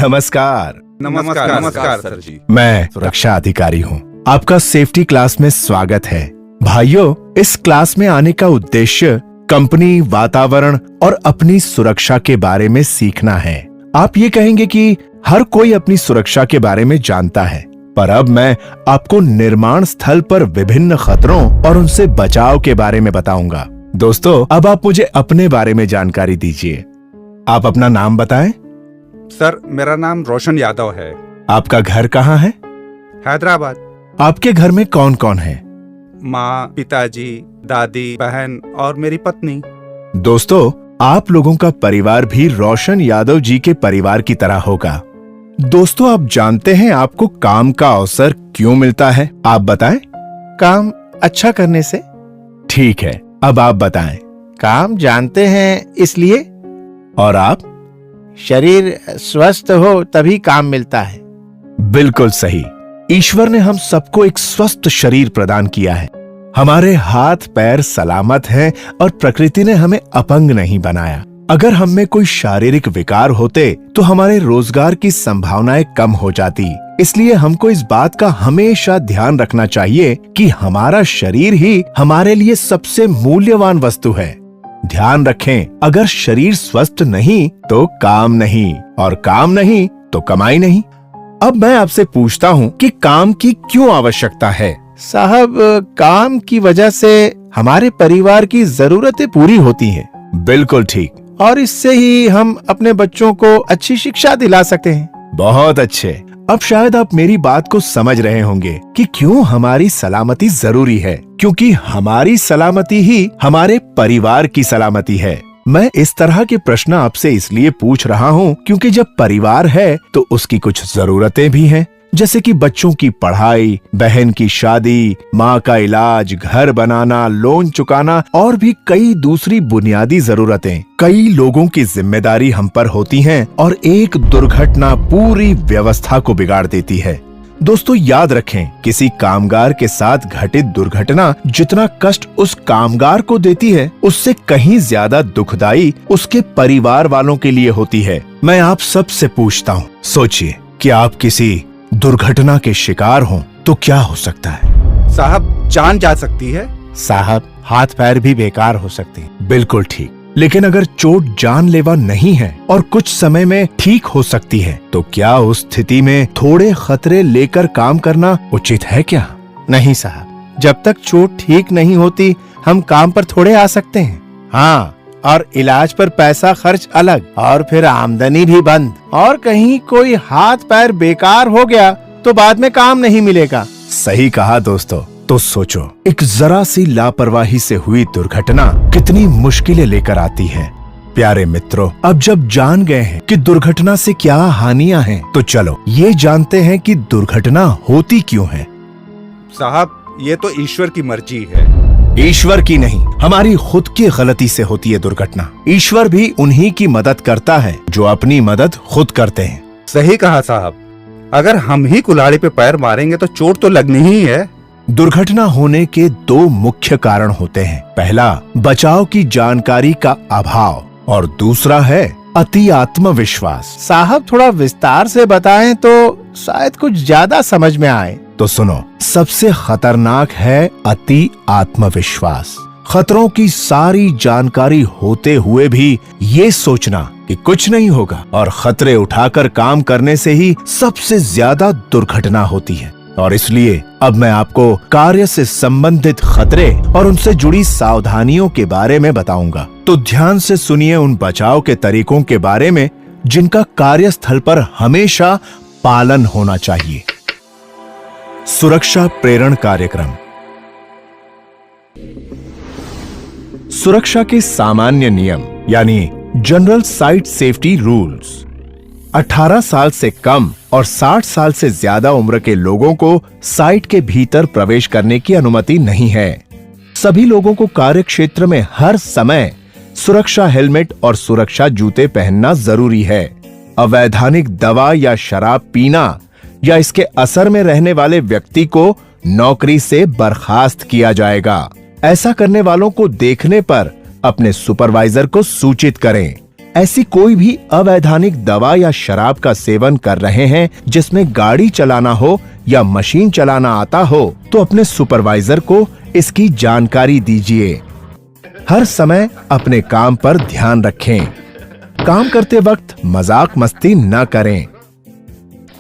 नमस्कार। नमस्कार नमस्कार सर जी। मैं सुरक्षा अधिकारी हूँ। आपका सेफ्टी क्लास में स्वागत है। भाइयों, इस क्लास में आने का उद्देश्य कंपनी, वातावरण और अपनी सुरक्षा के बारे में सीखना है। आप ये कहेंगे कि हर कोई अपनी सुरक्षा के बारे में जानता है, पर अब मैं आपको निर्माण स्थल पर विभिन्न खतरों और उनसे बचाव के बारे में बताऊंगा। दोस्तों, अब आप मुझे अपने बारे में जानकारी दीजिए। आप अपना नाम बताएं। सर, मेरा नाम रोशन यादव है। आपका घर कहाँ है? हैदराबाद। आपके घर में कौन कौन है? माँ, पिताजी, दादी, बहन और मेरी पत्नी। दोस्तों, आप लोगों का परिवार भी रोशन यादव जी के परिवार की तरह होगा। दोस्तों, आप जानते हैं आपको काम का अवसर क्यों मिलता है? आप बताएं। काम अच्छा करने से। ठीक है, अब आप बताएं। काम जानते हैं इसलिए। और आप? शरीर स्वस्थ हो तभी काम मिलता है। बिल्कुल सही। ईश्वर ने हम सबको एक स्वस्थ शरीर प्रदान किया है। हमारे हाथ पैर सलामत हैं और प्रकृति ने हमें अपंग नहीं बनाया। अगर हम में कोई शारीरिक विकार होते तो हमारे रोजगार की संभावनाएं कम हो जाती। इसलिए हमको इस बात का हमेशा ध्यान रखना चाहिए कि हमारा शरीर ही हमारे लिए सबसे मूल्यवान वस्तु है। ध्यान रखें, अगर शरीर स्वस्थ नहीं तो काम नहीं, और काम नहीं तो कमाई नहीं। अब मैं आपसे पूछता हूँ कि काम की क्यों आवश्यकता है? साहब, काम की वजह से हमारे परिवार की जरूरतें पूरी होती हैं। बिल्कुल ठीक। और इससे ही हम अपने बच्चों को अच्छी शिक्षा दिला सकते हैं। बहुत अच्छे। अब शायद आप मेरी बात को समझ रहे होंगे कि क्यों हमारी सलामती जरूरी है, क्योंकि हमारी सलामती ही हमारे परिवार की सलामती है। मैं इस तरह के प्रश्न आपसे इसलिए पूछ रहा हूँ क्योंकि जब परिवार है तो उसकी कुछ जरूरतें भी हैं, जैसे कि बच्चों की पढ़ाई, बहन की शादी, माँ का इलाज, घर बनाना, लोन चुकाना और भी कई दूसरी बुनियादी जरूरतें। कई लोगों की जिम्मेदारी हम पर होती हैं और एक दुर्घटना पूरी व्यवस्था को बिगाड़ देती है। दोस्तों, याद रखें, किसी कामगार के साथ घटित दुर्घटना जितना कष्ट उस कामगार को देती है, उससे कहीं ज्यादा दुखदायी उसके परिवार वालों के लिए होती है। मैं आप सबसे पूछता हूँ, सोचिए कि आप किसी दुर्घटना के शिकार हों तो क्या हो सकता है? साहब, जान जा सकती है। साहब, हाथ पैर भी बेकार हो सकते हैं। बिल्कुल ठीक। लेकिन अगर चोट जानलेवा नहीं है और कुछ समय में ठीक हो सकती है, तो क्या उस स्थिति में थोड़े खतरे लेकर काम करना उचित है क्या? नहीं साहब, जब तक चोट ठीक नहीं होती हम काम पर थोड़े आ सकते हैं। हाँ, और इलाज पर पैसा खर्च अलग, और फिर आमदनी भी बंद। और कहीं कोई हाथ पैर बेकार हो गया तो बाद में काम नहीं मिलेगा। सही कहा दोस्तों। तो सोचो, एक जरा सी लापरवाही से हुई दुर्घटना कितनी मुश्किलें लेकर आती है। प्यारे मित्रों, अब जब जान गए हैं कि दुर्घटना से क्या हानियां हैं, तो चलो ये जानते हैं कि दुर्घटना होती क्यों है। साहब, ये तो ईश्वर की मर्जी है। ईश्वर की नहीं, हमारी खुद की गलती से होती है दुर्घटना। ईश्वर भी उन्हीं की मदद करता है जो अपनी मदद खुद करते हैं। सही कहा साहब। अगर हम ही कुल्हाड़ी पे पैर मारेंगे तो चोट तो लगनी ही है। दुर्घटना होने के दो मुख्य कारण होते हैं। पहला, बचाव की जानकारी का अभाव, और दूसरा है अति आत्मविश्वास। साहब, थोड़ा विस्तार से बताएं तो शायद कुछ ज्यादा समझ में आए। तो सुनो, सबसे खतरनाक है अति आत्मविश्वास। खतरों की सारी जानकारी होते हुए भी ये सोचना कि कुछ नहीं होगा और खतरे उठाकर काम करने से ही सबसे ज्यादा दुर्घटना होती है। और इसलिए अब मैं आपको कार्य से संबंधित खतरे और उनसे जुड़ी सावधानियों के बारे में बताऊंगा। तो ध्यान से सुनिए उन बचाव के तरीकों के बारे में जिनका कार्यस्थल पर हमेशा पालन होना चाहिए। सुरक्षा प्रेरण कार्यक्रम। सुरक्षा के सामान्य नियम यानी जनरल साइट सेफ्टी रूल्स। 18 साल से कम और 60 साल से ज्यादा उम्र के लोगों को साइट के भीतर प्रवेश करने की अनुमति नहीं है। सभी लोगों को कार्य क्षेत्र में हर समय सुरक्षा हेलमेट और सुरक्षा जूते पहनना जरूरी है। अवैधानिक दवा या शराब पीना या इसके असर में रहने वाले व्यक्ति को नौकरी से बर्खास्त किया जाएगा। ऐसा करने वालों को देखने पर अपने सुपरवाइजर को सूचित करें। ऐसी कोई भी अवैधानिक दवा या शराब का सेवन कर रहे हैं जिसमें गाड़ी चलाना हो या मशीन चलाना आता हो, तो अपने सुपरवाइजर को इसकी जानकारी दीजिए। हर समय अपने काम पर ध्यान रखें। काम करते वक्त मजाक मस्ती न करें।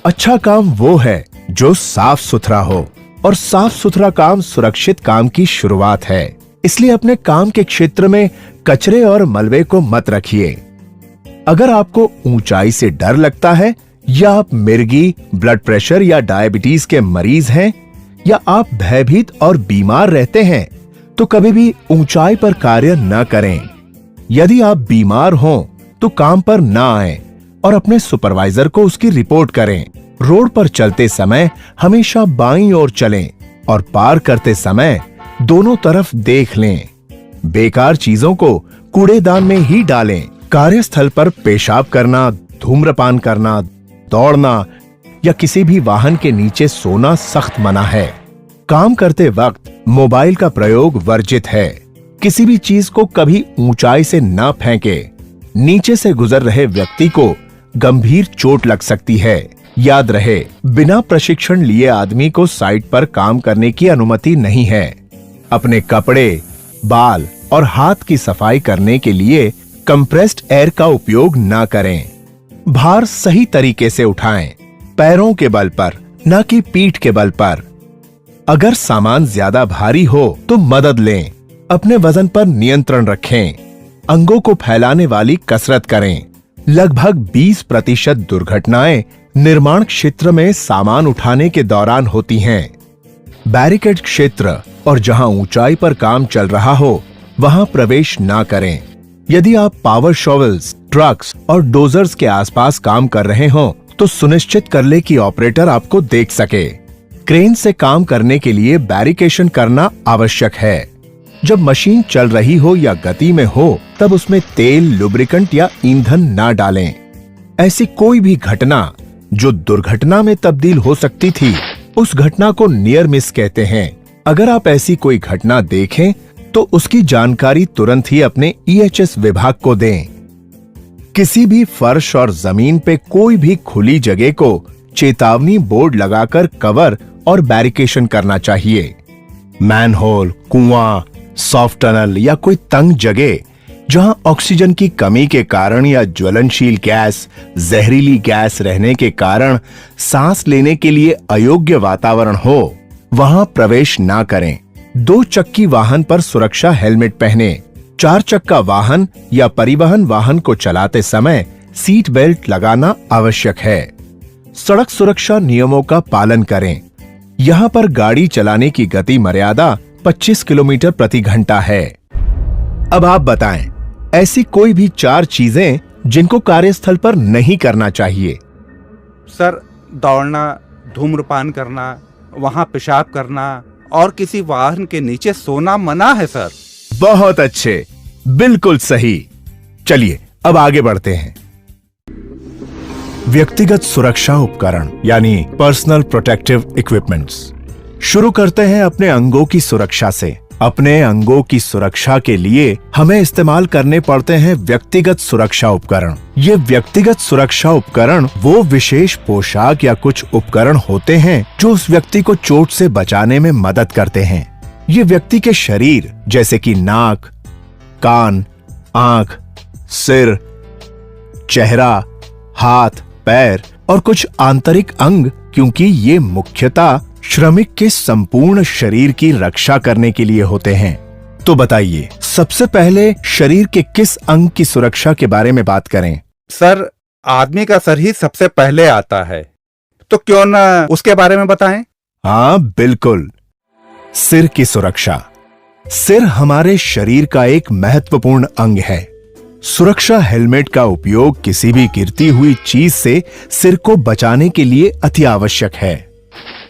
अच्छा काम वो है जो साफ सुथरा हो, और साफ सुथरा काम सुरक्षित काम की शुरुआत है। इसलिए अपने काम के क्षेत्र में कचरे और मलबे को मत रखिए। अगर आपको ऊंचाई से डर लगता है, या आप मिर्गी, ब्लड प्रेशर या डायबिटीज के मरीज हैं, या आप भयभीत और बीमार रहते हैं, तो कभी भी ऊंचाई पर कार्य न करें। यदि आप बीमार हों तो काम पर न आएं और अपने सुपरवाइजर को उसकी रिपोर्ट करें। रोड पर चलते समय हमेशा बाईं ओर चलें और पार करते समय दोनों तरफ देख लें। बेकार चीजों को कूड़ेदान में ही डालें। कार्यस्थल पर पेशाब करना, धूम्रपान करना, दौड़ना या किसी भी वाहन के नीचे सोना सख्त मना है। काम करते वक्त मोबाइल का प्रयोग वर्जित है। किसी भी चीज को कभी ऊंचाई से न फेंके। नीचे से गुजर रहे व्यक्ति को गंभीर चोट लग सकती है। याद रहे, बिना प्रशिक्षण लिए आदमी को साइट पर काम करने की अनुमति नहीं है। अपने कपड़े, बाल और हाथ की सफाई करने के लिए कंप्रेस्ड एयर का उपयोग न करें। भार सही तरीके से उठाएं, पैरों के बल पर, न कि पीठ के बल पर। अगर सामान ज्यादा भारी हो तो मदद लें। अपने वजन पर नियंत्रण रखें। अंगों को फैलाने वाली कसरत करें। लगभग 20% दुर्घटनाएं निर्माण क्षेत्र में सामान उठाने के दौरान होती हैं। बैरिकेड क्षेत्र और जहां ऊंचाई पर काम चल रहा हो वहां प्रवेश ना करें। यदि आप पावर शॉवल्स, ट्रक्स और डोजर्स के आसपास काम कर रहे हो तो सुनिश्चित कर ले कि ऑपरेटर आपको देख सके। क्रेन से काम करने के लिए बैरिकेशन करना आवश्यक है। जब मशीन चल रही हो या गति में हो तब उसमें तेल, लुब्रिकेंट या ईंधन ना डालें। ऐसी कोई भी घटना जो दुर्घटना में तब्दील हो सकती थी, उस घटना को नियर मिस कहते हैं। अगर आप ऐसी कोई घटना देखें तो उसकी जानकारी तुरंत ही अपने EHS विभाग को दें। किसी भी फर्श और जमीन पे कोई भी खुली जगह को चेतावनी बोर्ड लगाकर कवर और बैरिकेशन करना चाहिए। मैनहोल, कुआं, सॉफ्ट टनल या कोई तंग जगह जहां ऑक्सीजन की कमी के कारण या ज्वलनशील गैस, जहरीली गैस रहने के कारण सांस लेने के लिए अयोग्य वातावरण हो, वहां प्रवेश ना करें। 2 चक्की वाहन पर सुरक्षा हेलमेट पहने। 4 चक्का वाहन या परिवहन वाहन को चलाते समय सीट बेल्ट लगाना आवश्यक है। सड़क सुरक्षा नियमों का पालन करें। यहाँ पर गाड़ी चलाने की गति मर्यादा 25 किलोमीटर प्रति घंटा है। अब आप बताएं, ऐसी कोई भी 4 चीजें जिनको कार्यस्थल पर नहीं करना चाहिए। सर, दौड़ना, धूम्रपान करना, वहां पेशाब करना और किसी वाहन के नीचे सोना मना है सर। बहुत अच्छे, बिल्कुल सही। चलिए अब आगे बढ़ते हैं। व्यक्तिगत सुरक्षा उपकरण यानी पर्सनल प्रोटेक्टिव इक्विपमेंट्स। शुरू करते हैं अपने अंगों की सुरक्षा से। अपने अंगों की सुरक्षा के लिए हमें इस्तेमाल करने पड़ते हैं व्यक्तिगत सुरक्षा उपकरण। ये व्यक्तिगत सुरक्षा उपकरण वो विशेष पोशाक या कुछ उपकरण होते हैं जो उस व्यक्ति को चोट से बचाने में मदद करते हैं। ये व्यक्ति के शरीर जैसे कि नाक, कान, आंख, सिर, चेहरा, हाथ, पैर और कुछ आंतरिक अंग, क्योंकि ये मुख्यतः श्रमिक के संपूर्ण शरीर की रक्षा करने के लिए होते हैं। तो बताइए, सबसे पहले शरीर के किस अंग की सुरक्षा के बारे में बात करें? सर, आदमी का सर ही सबसे पहले आता है, तो क्यों ना उसके बारे में बताएं? हाँ बिल्कुल, सिर की सुरक्षा। सिर हमारे शरीर का एक महत्वपूर्ण अंग है। सुरक्षा हेलमेट का उपयोग किसी भी गिरती हुई चीज से सिर को बचाने के लिए अति आवश्यक है।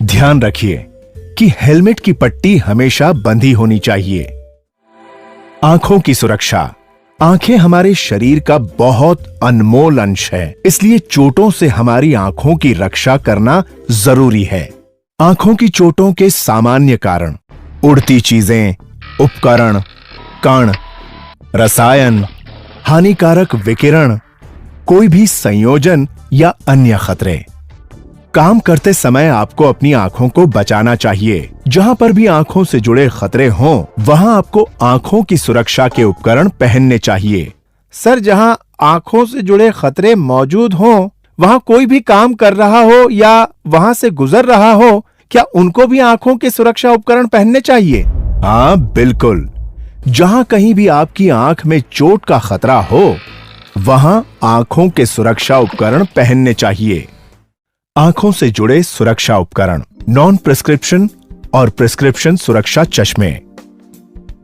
ध्यान रखिए कि हेलमेट की पट्टी हमेशा बंधी होनी चाहिए। आंखों की सुरक्षा। आंखें हमारे शरीर का बहुत अनमोल अंश है, इसलिए चोटों से हमारी आंखों की रक्षा करना जरूरी है। आंखों की चोटों के सामान्य कारण उड़ती चीजें, उपकरण, कण, रसायन, हानिकारक विकिरण, कोई भी संयोजन या अन्य खतरे। काम करते समय आपको अपनी आंखों को बचाना चाहिए। जहां पर भी आंखों से जुड़े खतरे हों, वहां आपको आंखों की सुरक्षा के उपकरण पहनने चाहिए। सर, जहां आंखों से जुड़े खतरे मौजूद हों, वहां कोई भी काम कर रहा हो या वहां से गुजर रहा हो, क्या उनको भी आंखों के सुरक्षा उपकरण पहनने चाहिए? हाँ बिल्कुल। जहां कहीं भी आपकी आंख में चोट का खतरा हो, वहां आंखों के सुरक्षा उपकरण पहनने चाहिए। आंखों से जुड़े सुरक्षा उपकरण, नॉन प्रिस्क्रिप्शन और प्रिस्क्रिप्शन सुरक्षा चश्मे,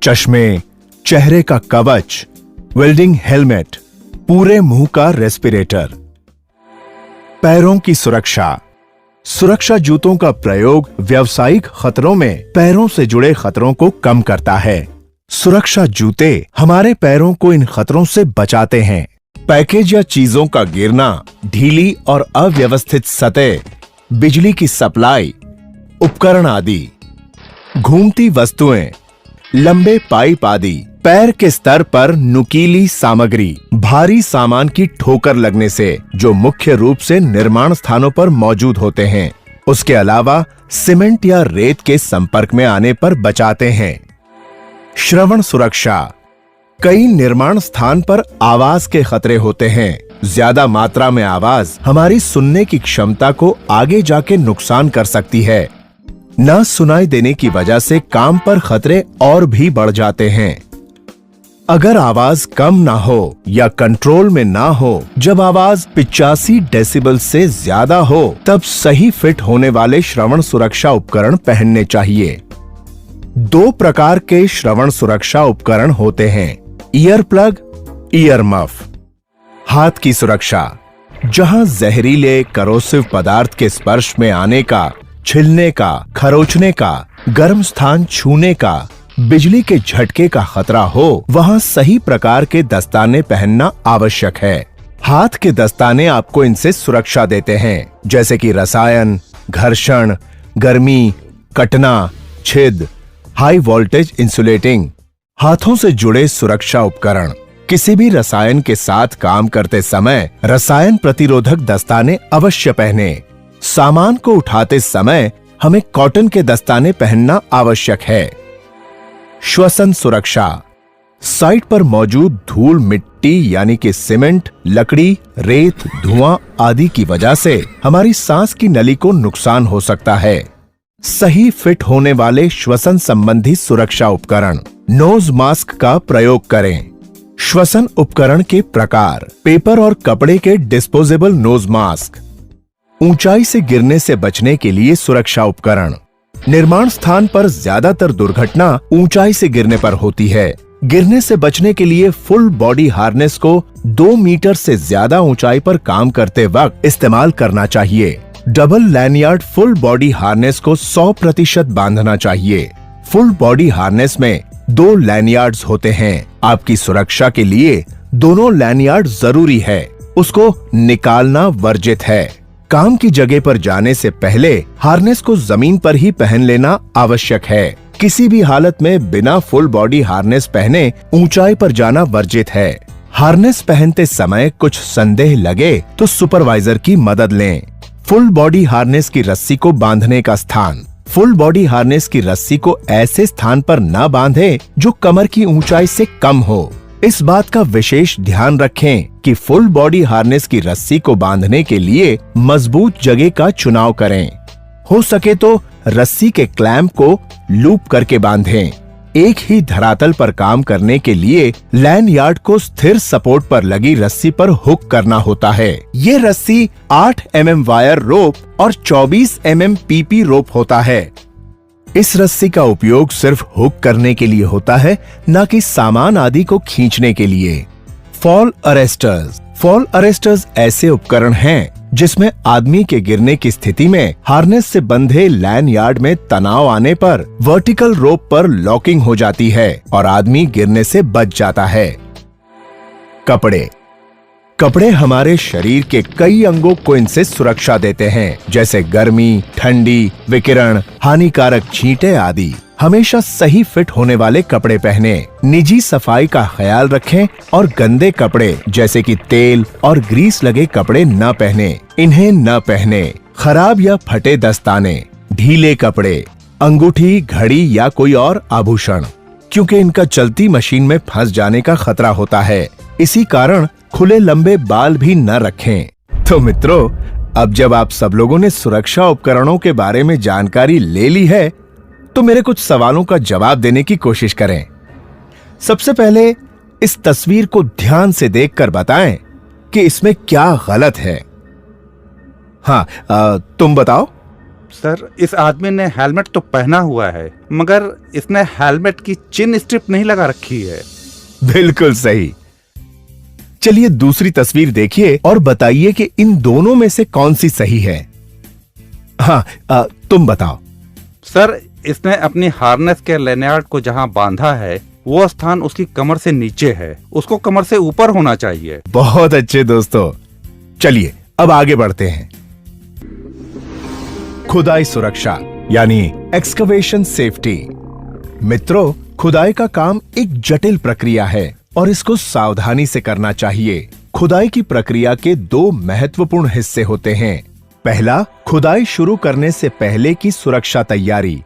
चश्मे, चेहरे का कवच, वेल्डिंग हेलमेट, पूरे मुंह का रेस्पिरेटर। पैरों की सुरक्षा, सुरक्षा जूतों का प्रयोग व्यावसायिक खतरों में पैरों से जुड़े खतरों को कम करता है। सुरक्षा जूते हमारे पैरों को इन खतरों से बचाते हैं। पैकेज या चीजों का गिरना, ढीली और अव्यवस्थित सतह, बिजली की सप्लाई, उपकरण आदि, घूमती वस्तुएं, लंबे पाइप आदि, पैर के स्तर पर नुकीली सामग्री, भारी सामान की ठोकर लगने से जो मुख्य रूप से निर्माण स्थानों पर मौजूद होते हैं। उसके अलावा सीमेंट या रेत के संपर्क में आने पर बचाते हैं। श्रवण सुरक्षा, कई निर्माण स्थान पर आवाज के खतरे होते हैं। ज्यादा मात्रा में आवाज हमारी सुनने की क्षमता को आगे जाके नुकसान कर सकती है। न सुनाई देने की वजह से काम पर खतरे और भी बढ़ जाते हैं। अगर आवाज कम ना हो या कंट्रोल में ना हो, जब आवाज 85 डेसिबल से ज्यादा हो, तब सही फिट होने वाले श्रवण सुरक्षा उपकरण पहनने चाहिए। 2 प्रकार के श्रवण सुरक्षा उपकरण होते हैं, ईयर प्लग, ईयर मफ। हाथ की सुरक्षा, जहां जहरीले करोसिव पदार्थ के स्पर्श में आने का, छिलने का, खरोचने का, गर्म स्थान छूने का, बिजली के झटके का खतरा हो, वहां सही प्रकार के दस्ताने पहनना आवश्यक है। हाथ के दस्ताने आपको इनसे सुरक्षा देते हैं, जैसे कि रसायन, घर्षण, गर्मी, कटना, छिद, हाई वोल्टेज इंसुलेटिंग। हाथों से जुड़े सुरक्षा उपकरण, किसी भी रसायन के साथ काम करते समय रसायन प्रतिरोधक दस्ताने अवश्य पहने। सामान को उठाते समय हमें कॉटन के दस्ताने पहनना आवश्यक है। श्वसन सुरक्षा, साइट पर मौजूद धूल मिट्टी यानी कि सीमेंट, लकड़ी, रेत, धुआं आदि की वजह से हमारी सांस की नली को नुकसान हो सकता है। सही फिट होने वाले श्वसन संबंधी सुरक्षा उपकरण, नोज मास्क का प्रयोग करें। श्वसन उपकरण के प्रकार, पेपर और कपड़े के डिस्पोजेबल नोज मास्क। ऊंचाई से गिरने से बचने के लिए सुरक्षा उपकरण, निर्माण स्थान पर ज्यादातर दुर्घटना ऊंचाई से गिरने पर होती है। गिरने से बचने के लिए फुल बॉडी हार्नेस को 2 मीटर से ज्यादा ऊंचाई पर काम करते वक्त इस्तेमाल करना चाहिए। Double lanyard full body harness को 100% बांधना चाहिए। फुल बॉडी हार्नेस में 2 लैनियार्ड्स होते हैं। आपकी सुरक्षा के लिए दोनों लैनियार्ड जरूरी है, उसको निकालना वर्जित है। काम की जगह पर जाने से पहले हार्नेस को जमीन पर ही पहन लेना आवश्यक है। किसी भी हालत में बिना फुल बॉडी हार्नेस पहने ऊंचाई पर जाना वर्जित है। हार्नेस पहनते समय कुछ संदेह लगे तो सुपरवाइजर की मदद लें। फुल बॉडी हार्नेस की रस्सी को बांधने का स्थान, फुल बॉडी हार्नेस की रस्सी को ऐसे स्थान पर न बांधें जो कमर की ऊंचाई से कम हो। इस बात का विशेष ध्यान रखें कि फुल बॉडी हार्नेस की रस्सी को बांधने के लिए मजबूत जगह का चुनाव करें। हो सके तो रस्सी के क्लैंप को लूप करके बांधें। एक ही धरातल पर काम करने के लिए लैनयार्ड को स्थिर सपोर्ट पर लगी रस्सी पर हुक करना होता है। ये रस्सी 8 mm वायर रोप और 24 mm PP रोप होता है। इस रस्सी का उपयोग सिर्फ हुक करने के लिए होता है, न कि सामान आदि को खींचने के लिए। फॉल अरेस्टर्स, फॉल अरेस्टर्स ऐसे उपकरण हैं जिसमें आदमी के गिरने की स्थिति में हार्नेस से बंधे लैनयार्ड में तनाव आने पर वर्टिकल रोप पर लॉकिंग हो जाती है और आदमी गिरने से बच जाता है। कपड़े, कपड़े हमारे शरीर के कई अंगों को इनसे सुरक्षा देते हैं, जैसे गर्मी, ठंडी, विकिरण, हानिकारक छींटे आदि। हमेशा सही फिट होने वाले कपड़े पहने, निजी सफाई का ख्याल रखें और गंदे कपड़े जैसे कि तेल और ग्रीस लगे कपड़े न पहने। इन्हें न पहने। खराब या फटे दस्ताने, ढीले कपड़े, अंगूठी, घड़ी या कोई और आभूषण, क्योंकि इनका चलती मशीन में फंस जाने का खतरा होता है। इसी कारण खुले लंबे बाल भी न रखें। तो मित्रों, अब जब आप सब लोगों ने सुरक्षा उपकरणों के बारे में जानकारी ले ली है, तो मेरे कुछ सवालों का जवाब देने की कोशिश करें। सबसे पहले इस तस्वीर को ध्यान से देखकर बताएं कि इसमें क्या गलत है। हाँ, तुम बताओ। सर, इस आदमी ने हेलमेट तो पहना हुआ है, मगर इसने हेलमेट की चिन स्ट्रिप नहीं लगा रखी है। बिल्कुल सही। चलिए दूसरी तस्वीर देखिए और बताइए कि इन दोनों में से कौन सी सही है। हाँ, तुम बताओ। सर, इसने अपनी हार्नेस के लेनार्ड को जहां बांधा है, वो स्थान उसकी कमर से नीचे है। उसको कमर से ऊपर होना चाहिए। बहुत अच्छे दोस्तों। चलिए अब आगे बढ़ते हैं। खुदाई सुरक्षा यानी एक्सकवेशन सेफ्टी। मित्रों, खुदाई का काम एक जटिल प्रक्रिया है और इसको सावधानी से करना चाहिए। खुदाई की प्रक्रिया के दो महत्वपूर्ण हिस्से होते हैं। पहला, खुदाई शुरू करने से पहले की सुरक्षा तैयारी।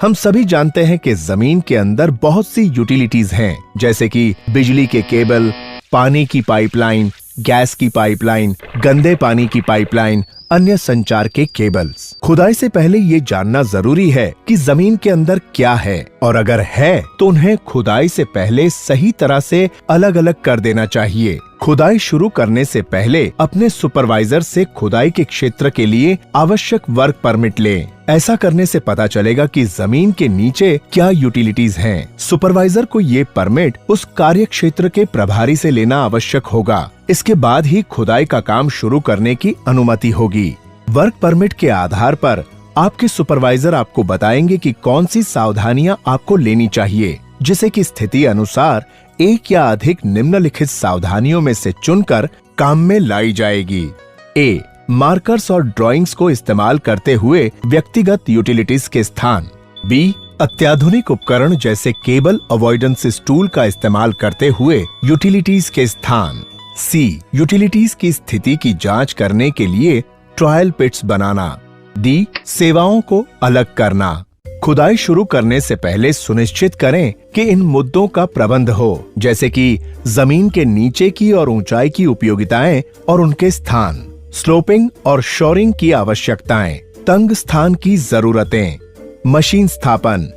हम सभी जानते हैं कि जमीन के अंदर बहुत सी यूटिलिटीज हैं, जैसे कि बिजली के केबल, पानी की पाइपलाइन, गैस की पाइपलाइन, गंदे पानी की पाइपलाइन, अन्य संचार के केबल्स। खुदाई से पहले ये जानना जरूरी है कि जमीन के अंदर क्या है, और अगर है तो उन्हें खुदाई से पहले सही तरह से अलग अलग कर देना चाहिए। खुदाई शुरू करने से पहले अपने सुपरवाइजर से खुदाई के क्षेत्र के लिए आवश्यक वर्क परमिट लें। ऐसा करने से पता चलेगा कि जमीन के नीचे क्या यूटिलिटीज हैं। सुपरवाइजर को ये परमिट उस कार्य क्षेत्र के प्रभारी से लेना आवश्यक होगा। इसके बाद ही खुदाई का काम शुरू करने की अनुमति होगी। वर्क परमिट के आधार पर आपके सुपरवाइजर आपको बताएंगे कि कौन सी सावधानियां आपको लेनी चाहिए, जिसे कि स्थिति अनुसार एक या अधिक निम्नलिखित सावधानियों में से चुनकर काम में लाई जाएगी। ए, मार्कर्स और ड्राइंग्स को इस्तेमाल करते हुए व्यक्तिगत यूटिलिटीज के स्थान। बी, अत्याधुनिक उपकरण जैसे केबल अवॉइडेंस स्टूल का इस्तेमाल करते हुए यूटिलिटीज के स्थान। सी, यूटिलिटीज की स्थिति की जांच करने के लिए ट्रायल पिट्स बनाना। डी, सेवाओं को अलग करना। खुदाई शुरू करने से पहले सुनिश्चित करें कि इन मुद्दों का प्रबंध हो, जैसे कि जमीन के नीचे की और ऊंचाई की उपयोगिताएं और उनके स्थान, स्लोपिंग और शोरिंग की आवश्यकताएं, तंग स्थान की जरूरतें, मशीन स्थापन,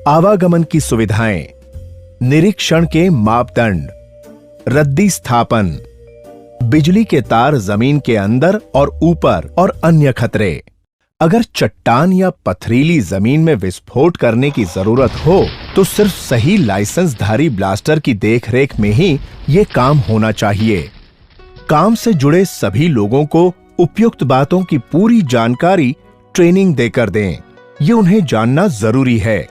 आवागमन की सुविधाएं, निरीक्षण के मापदंड, रद्दी स्थापन, बिजली के तार जमीन के अंदर और ऊपर और अन्य खतरे। अगर चट्टान या पथरीली जमीन में विस्फोट करने की जरूरत हो तो सिर्फ सही लाइसेंसधारी ब्लास्टर की देखरेख में ही ये काम होना चाहिए। काम से जुड़े सभी लोगों को उपयुक्त बातों की पूरी जानकारी ट्रेनिंग देकर दें। ये उन्हें जानना जरूरी है।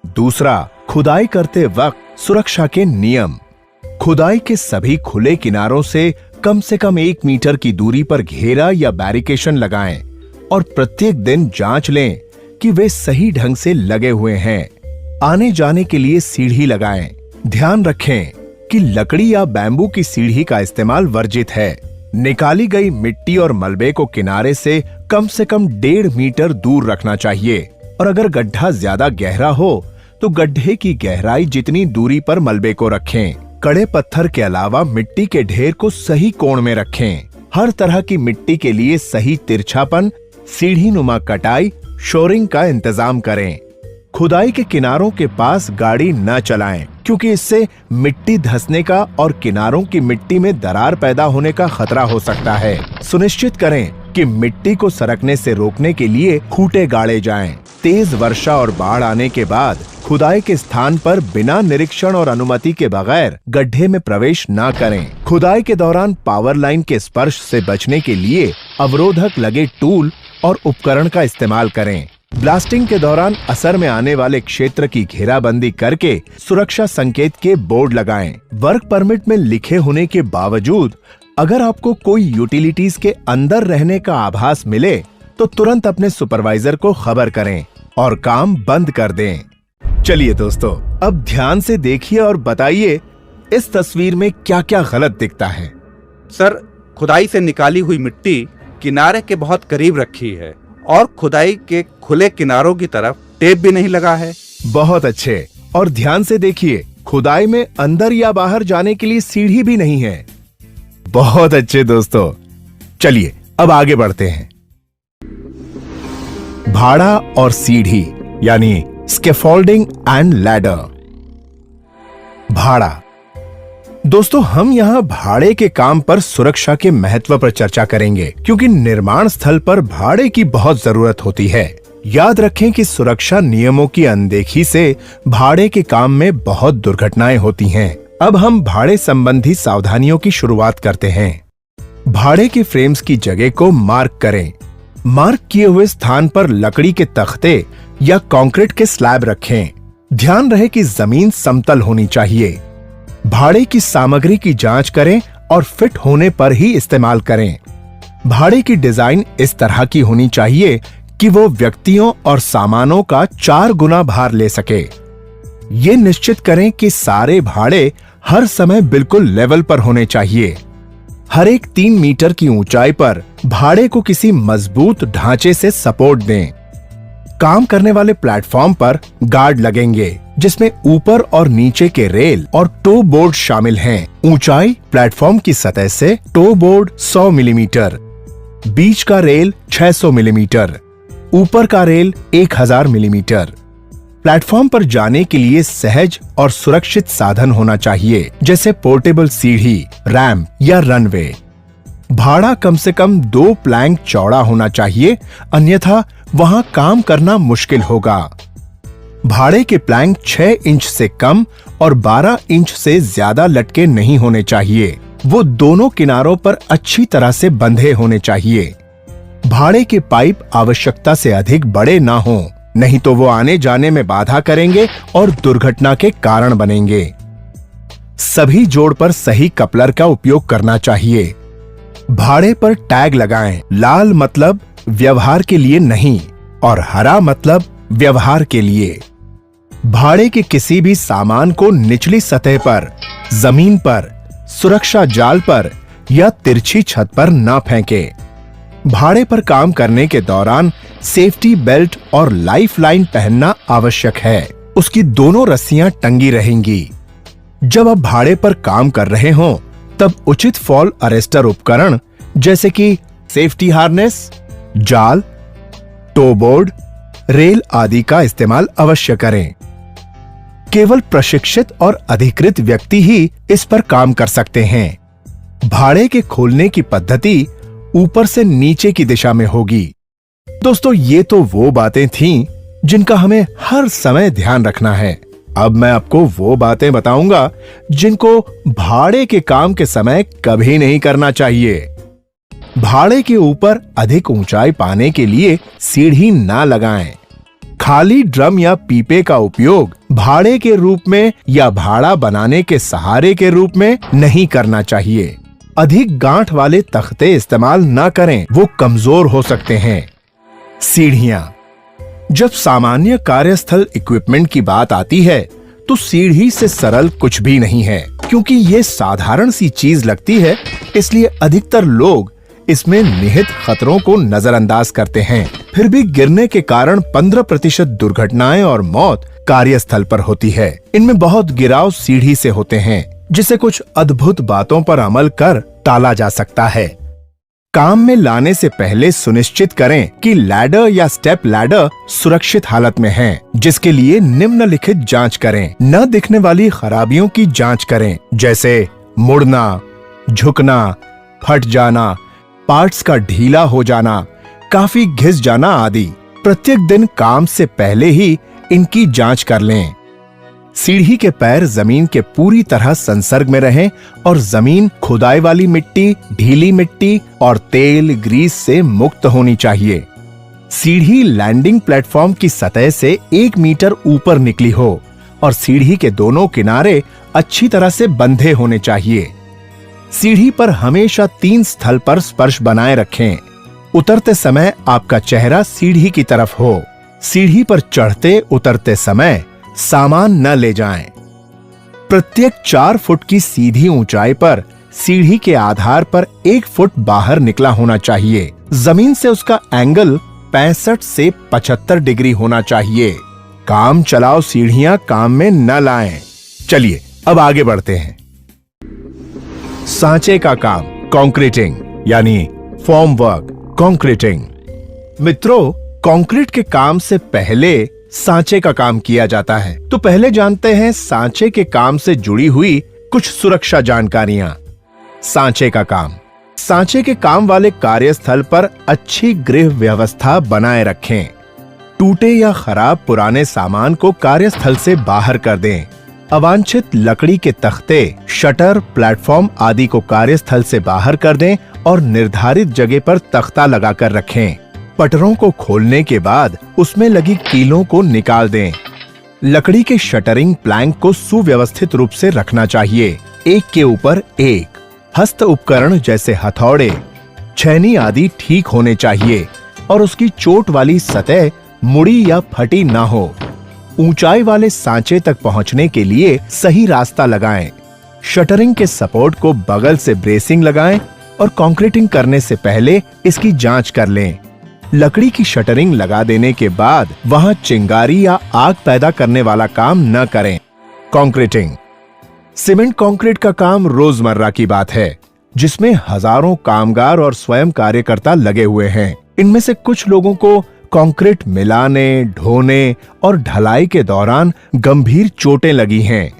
दूसरा, खुदाई करते वक्त सुरक्षा के नियम। खुदाई के सभी खुले किनारों से कम 1 मीटर की दूरी पर घेरा या बैरिकेशन लगाएं और प्रत्येक दिन जांच लें कि वे सही ढंग से लगे हुए हैं। आने जाने के लिए सीढ़ी लगाएं। ध्यान रखें कि लकड़ी या बैम्बू की सीढ़ी का इस्तेमाल वर्जित है। निकाली गई मिट्टी और मलबे को किनारे से कम 1.5 मीटर दूर रखना चाहिए, और अगर गड्ढा ज्यादा गहरा हो तो गड्ढे की गहराई जितनी दूरी पर मलबे को रखें। कड़े पत्थर के अलावा मिट्टी के ढेर को सही कोण में रखें। हर तरह की मिट्टी के लिए सही तिरछापन, सीढ़ी नुमा कटाई, शोरिंग का इंतजाम करें। खुदाई के किनारों के पास गाड़ी न चलाएं, क्योंकि इससे मिट्टी धंसने का और किनारों की मिट्टी में दरार पैदा होने का खतरा हो सकता है। सुनिश्चित करें कि मिट्टी को सरकने से रोकने के लिए खूंटे गाड़े जाएं। तेज वर्षा और बाढ़ आने के बाद खुदाई के स्थान पर बिना निरीक्षण और अनुमति के बगैर गड्ढे में प्रवेश न करें। खुदाई के दौरान पावर लाइन के स्पर्श से बचने के लिए अवरोधक लगे टूल और उपकरण का इस्तेमाल करें। ब्लास्टिंग के दौरान असर में आने वाले क्षेत्र की घेराबंदी करके सुरक्षा संकेत के बोर्ड लगाएं। वर्क परमिट में लिखे होने के बावजूद अगर आपको कोई यूटिलिटीज के अंदर रहने का आभास मिले तो तुरंत अपने सुपरवाइजर को खबर करें और काम बंद कर दें। चलिए दोस्तों, अब ध्यान से देखिए और बताइए इस तस्वीर में क्या क्या गलत दिखता है। सर, खुदाई से निकाली हुई मिट्टी किनारे के बहुत करीब रखी है और खुदाई के खुले किनारों की तरफ टेप भी नहीं लगा है। बहुत अच्छे। और ध्यान से देखिए, खुदाई में अंदर या बाहर जाने के लिए सीढ़ी भी नहीं है। बहुत अच्छे दोस्तों, चलिए अब आगे बढ़ते हैं। भाड़ा और सीढ़ी यानी स्कैफोल्डिंग एंड लैडर। भाड़ा। दोस्तों, हम यहाँ भाड़े के काम पर सुरक्षा के महत्व पर चर्चा करेंगे, क्योंकि निर्माण स्थल पर भाड़े की बहुत जरूरत होती है। याद रखें कि सुरक्षा नियमों की अनदेखी से भाड़े के काम में बहुत दुर्घटनाएं होती हैं। अब हम भाड़े संबंधी सावधानियों की शुरुआत करते हैं। भाड़े के फ्रेम्स की जगह को मार्क करें। मार्क किए हुए स्थान पर लकड़ी के तख्ते या कंक्रीट के स्लैब रखें। ध्यान रहे कि जमीन समतल होनी चाहिए। भाड़े की सामग्री की जांच करें और फिट होने पर ही इस्तेमाल करें। भाड़े की डिजाइन इस तरह की होनी चाहिए कि वो व्यक्तियों और सामानों का 4 गुना भार ले सके। ये निश्चित करें कि सारे भाड़े हर समय बिल्कुल लेवल पर होने चाहिए। हर एक 3 मीटर की ऊंचाई पर भाड़े को किसी मजबूत ढांचे से सपोर्ट दें। काम करने वाले प्लेटफॉर्म पर गार्ड लगेंगे, जिसमें ऊपर और नीचे के रेल और टो बोर्ड शामिल हैं। ऊंचाई प्लेटफॉर्म की सतह से टो बोर्ड 100 मिलीमीटर, बीच का रेल 600 मिलीमीटर, ऊपर का रेल 1000 मिलीमीटर। प्लेटफॉर्म पर जाने के लिए सहज और सुरक्षित साधन होना चाहिए, जैसे पोर्टेबल सीढ़ी, रैंप या रनवे। भाड़ा कम से कम 2 प्लैंक चौड़ा होना चाहिए, अन्यथा वहां काम करना मुश्किल होगा। भाड़े के प्लैंक 6 इंच से कम और 12 इंच से ज्यादा लटके नहीं होने चाहिए। वो दोनों किनारों पर अच्छी तरह से बंधे होने चाहिए। भाड़े के पाइप आवश्यकता से अधिक बड़े ना हों, नहीं तो वो आने जाने में बाधा करेंगे और दुर्घटना के कारण बनेंगे। सभी जोड़ पर सही कपलर का उपयोग करना चाहिए। भाड़े पर टैग लगाएं। लाल मतलब व्यवहार के लिए नहीं और हरा मतलब व्यवहार के लिए। भाड़े के किसी भी सामान को निचली सतह पर, जमीन पर, सुरक्षा जाल पर या तिरछी छत पर ना फेंकें। भाड़े पर काम करने के दौरान सेफ्टी बेल्ट और लाइफ लाइन पहनना आवश्यक है। उसकी दोनों रस्सियां टंगी रहेंगी। जब आप भाड़े पर काम कर रहे हों, तब उचित फॉल अरेस्टर उपकरण जैसे कि सेफ्टी हार्नेस, जाल, टो बोर्ड, रेल आदि का इस्तेमाल अवश्य करें। केवल प्रशिक्षित और अधिकृत व्यक्ति ही इस पर काम कर सकते हैं। भाड़े के खोलने की पद्धति ऊपर से नीचे की दिशा में होगी। दोस्तों, ये तो वो बातें थीं जिनका हमें हर समय ध्यान रखना है। अब मैं आपको वो बातें बताऊंगा जिनको भाड़े के काम के समय कभी नहीं करना चाहिए। भाड़े के ऊपर अधिक ऊंचाई पाने के लिए सीढ़ी ना लगाएं। खाली ड्रम या पीपे का उपयोग भाड़े के रूप में या भाड़ा बनाने के सहारे के रूप में नहीं करना चाहिए। अधिक गांठ वाले तख्ते इस्तेमाल ना करें, वो कमजोर हो सकते हैं। सीढ़ियां। जब सामान्य कार्यस्थल इक्विपमेंट की बात आती है, तो सीढ़ी से सरल कुछ भी नहीं है, क्योंकि ये साधारण सी चीज लगती है, इसलिए अधिकतर लोग इसमें निहित खतरों को नजरअंदाज करते हैं। फिर भी गिरने के कारण 15% दुर्घटनाएं और मौत कार्यस्थल पर होती है। इनमें बहुत गिराव सीढ़ी से होते हैं, जिसे कुछ अद्भुत बातों पर अमल कर टाला जा सकता है। काम में लाने से पहले सुनिश्चित करें कि लैडर या स्टेप लैडर सुरक्षित हालत में है, जिसके लिए निम्नलिखित जांच करें। न दिखने वाली खराबियों की जांच करें, जैसे मुड़ना, झुकना, फट जाना, पार्ट्स का ढीला हो जाना, काफी घिस जाना आदि। प्रत्येक दिन काम से पहले ही इनकी जांच कर लें। सीढ़ी के पैर जमीन के पूरी तरह संसर्ग में रहें और जमीन खुदाई वाली मिट्टी, ढीली मिट्टी और तेल, ग्रीस से मुक्त होनी चाहिए। सीढ़ी लैंडिंग प्लेटफॉर्म की सतह से 1 मीटर ऊपर निकली हो और सीढ़ी के दोनों किनारे अच्छी तरह से बंधे होने चाहिए। सीढ़ी पर हमेशा 3 स्थल पर स्पर्श बनाए रखें। उतरते समय आपका चेहरा सीढ़ी की तरफ हो। सीढ़ी पर चढ़ते उतरते समय सामान न ले जाएं। प्रत्येक 4 फुट की सीधी ऊंचाई पर सीढ़ी के आधार पर 1 फुट बाहर निकला होना चाहिए। जमीन से उसका एंगल 65 से 75 डिग्री होना चाहिए। काम चलाओ सीढ़ियां काम में न लाएं। चलिए अब आगे बढ़ते हैं। सांचे का काम, कंक्रीटिंग यानी फॉर्म वर्क, कंक्रीटिंग। मित्रों, कंक्रीट के काम से पहले सांचे का काम किया जाता है। तो पहले जानते हैं सांचे के काम से जुड़ी हुई कुछ सुरक्षा जानकारियां। सांचे का काम। सांचे के काम वाले कार्यस्थल पर अच्छी गृह व्यवस्था बनाए रखें। टूटे या खराब पुराने सामान को कार्यस्थल से बाहर कर दें। अवांछित लकड़ी के तख्ते, शटर, प्लेटफॉर्म आदि को कार्यस्थल से बाहर कर दें और निर्धारित जगह पर तख्ता लगाकर रखें। पटरों को खोलने के बाद उसमें लगी कीलों को निकाल दें। लकड़ी के शटरिंग प्लैंक को सुव्यवस्थित रूप से रखना चाहिए, एक के ऊपर एक। हस्त उपकरण जैसे हथौड़े, छैनी आदि ठीक होने चाहिए और उसकी चोट वाली सतह मुड़ी या फटी ना हो। ऊंचाई वाले सांचे तक पहुंचने के लिए सही रास्ता लगाएं। शटरिंग के सपोर्ट को बगल से ब्रेसिंग लगाएं और कंक्रीटिंग करने से पहले इसकी जांच कर लें। लकड़ी की शटरिंग लगा देने के बाद वहां चिंगारी या आग पैदा करने वाला काम न करें। कंक्रीटिंग। सीमेंट कंक्रीट का काम रोजमर्रा की बात है, जिसमें हजारों कामगार और स्वयं कार्यकर्ता लगे हुए हैं। इनमें से कुछ लोगों को कंक्रीट मिलाने, ढोने और ढलाई के दौरान गंभीर चोटें लगी हैं।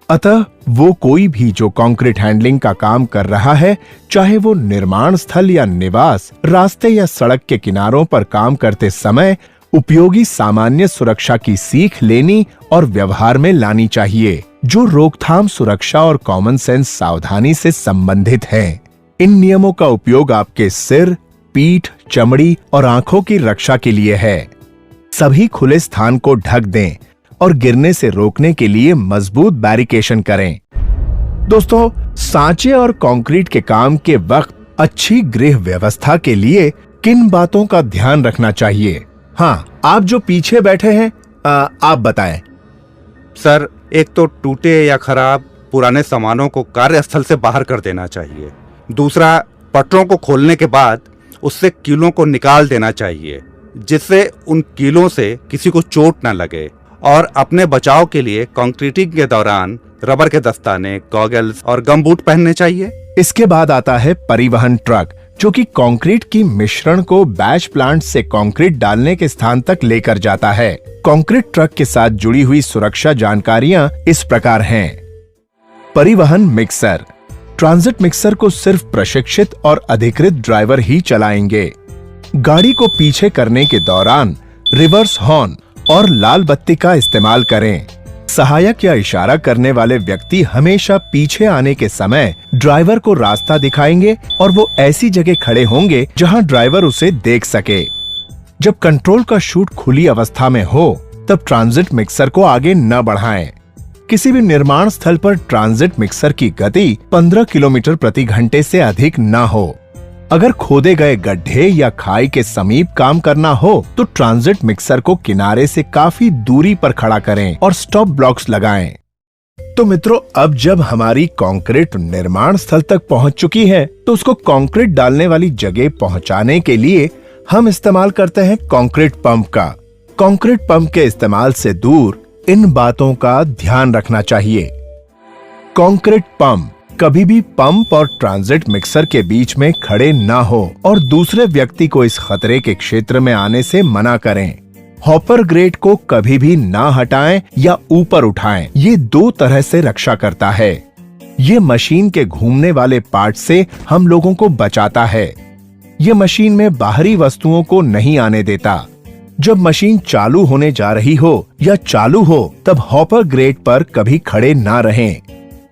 अतः वो कोई भी जो कंक्रीट हैंडलिंग का काम कर रहा है, चाहे वो निर्माण स्थल या निवास, रास्ते या सड़क के किनारों पर काम करते समय उपयोगी सामान्य सुरक्षा की सीख लेनी और व्यवहार में लानी चाहिए, जो रोकथाम, सुरक्षा और कॉमन सेंस सावधानी से संबंधित है। इन नियमों का उपयोग आपके सिर, पीठ, चमड़ी और आंखों की रक्षा के लिए है। सभी खुले स्थान को ढक दें और गिरने से रोकने के लिए मजबूत बैरिकेशन करें। दोस्तों, सांचे और कंक्रीट के काम के वक्त अच्छी गृह व्यवस्था के लिए किन बातों का ध्यान रखना चाहिए? हाँ, आप जो पीछे बैठे हैं, आप बताएं। सर, एक तो टूटे या खराब पुराने सामानों को कार्यस्थल से बाहर कर देना चाहिए। दूसरा, पटरों को खोलने के बाद उससे कीलों को निकाल देना चाहिए, जिससे उन कीलों से किसी को चोट न लगे। और अपने बचाव के लिए कंक्रीटिंग के दौरान रबर के दस्ताने, गॉगल्स और गमबूट पहनने चाहिए। इसके बाद आता है परिवहन ट्रक, जो कि कंक्रीट की मिश्रण को बैच प्लांट से कंक्रीट डालने के स्थान तक लेकर जाता है। कंक्रीट ट्रक के साथ जुड़ी हुई सुरक्षा जानकारियां इस प्रकार हैं। परिवहन मिक्सर। ट्रांजिट मिक्सर को सिर्फ प्रशिक्षित और अधिकृत ड्राइवर ही चलाएंगे। गाड़ी को पीछे करने के दौरान रिवर्स हॉर्न और लाल बत्ती का इस्तेमाल करें। सहायक या इशारा करने वाले व्यक्ति हमेशा पीछे आने के समय ड्राइवर को रास्ता दिखाएंगे और वो ऐसी जगह खड़े होंगे जहां ड्राइवर उसे देख सके। जब कंट्रोल का शूट खुली अवस्था में हो, तब ट्रांजिट मिक्सर को आगे न बढ़ाएं। किसी भी निर्माण स्थल पर ट्रांजिट मिक्सर की गति 15 किलोमीटर प्रति घंटे से अधिक न हो। अगर खोदे गए गड्ढे या खाई के समीप काम करना हो तो ट्रांजिट मिक्सर को किनारे से काफी दूरी पर खड़ा करें और स्टॉप ब्लॉक्स लगाएं। तो मित्रों, अब जब हमारी कंक्रीट निर्माण स्थल तक पहुंच चुकी है, तो उसको कंक्रीट डालने वाली जगह पहुंचाने के लिए हम इस्तेमाल करते हैं कंक्रीट पंप का। कंक्रीट पंप के इस्तेमाल से दूर इन बातों का ध्यान रखना चाहिए। कंक्रीट पंप कभी भी पंप और ट्रांजिट मिक्सर के बीच में खड़े ना हो और दूसरे व्यक्ति को इस खतरे के क्षेत्र में आने से मना करें। हॉपर ग्रेट को कभी भी ना हटाएं या ऊपर उठाएं। ये 2 तरह से रक्षा करता है। ये मशीन के घूमने वाले पार्ट से हम लोगों को बचाता है। ये मशीन में बाहरी वस्तुओं को नहीं आने देता। जब मशीन चालू होने जा रही हो या चालू हो, तब हॉपर ग्रेट पर कभी खड़े ना रहें।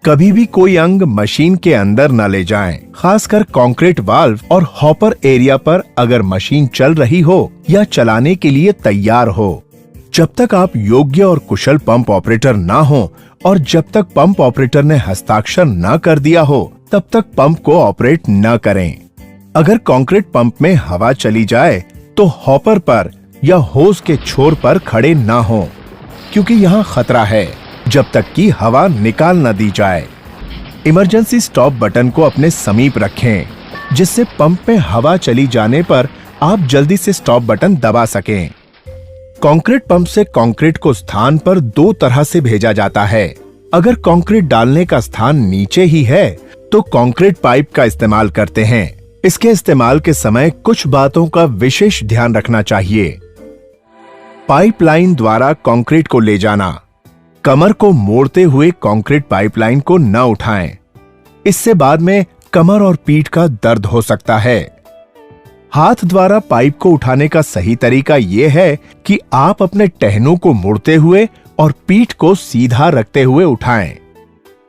कभी भी कोई अंग मशीन के अंदर न ले जाएं, खासकर कंक्रीट वाल्व और हॉपर एरिया पर अगर मशीन चल रही हो या चलाने के लिए तैयार हो। जब तक आप योग्य और कुशल पंप ऑपरेटर ना हो और जब तक पंप ऑपरेटर ने हस्ताक्षर न कर दिया हो, तब तक पंप को ऑपरेट न करें। अगर कंक्रीट पंप में हवा चली जाए तो हॉपर पर या होज के छोर पर खड़े न हों, क्योंकि यहाँ खतरा है जब तक कि हवा निकाल न दी जाए। इमरजेंसी स्टॉप बटन को अपने समीप रखें, जिससे पंप में हवा चली जाने पर आप जल्दी से स्टॉप बटन दबा सकें। कंक्रीट पंप से कंक्रीट को स्थान पर दो तरह से भेजा जाता है। अगर कंक्रीट डालने का स्थान नीचे ही है तो कंक्रीट पाइप का इस्तेमाल करते हैं। इसके इस्तेमाल के समय कुछ बातों का विशेष ध्यान रखना चाहिए। पाइपलाइन द्वारा कंक्रीट को ले जाना। कमर को मोड़ते हुए कंक्रीट पाइपलाइन को न उठाएं। इससे बाद में कमर और पीठ का दर्द हो सकता है। हाथ द्वारा पाइप को उठाने का सही तरीका यह है कि आप अपने टहनों को मुड़ते हुए और पीठ को सीधा रखते हुए उठाएं।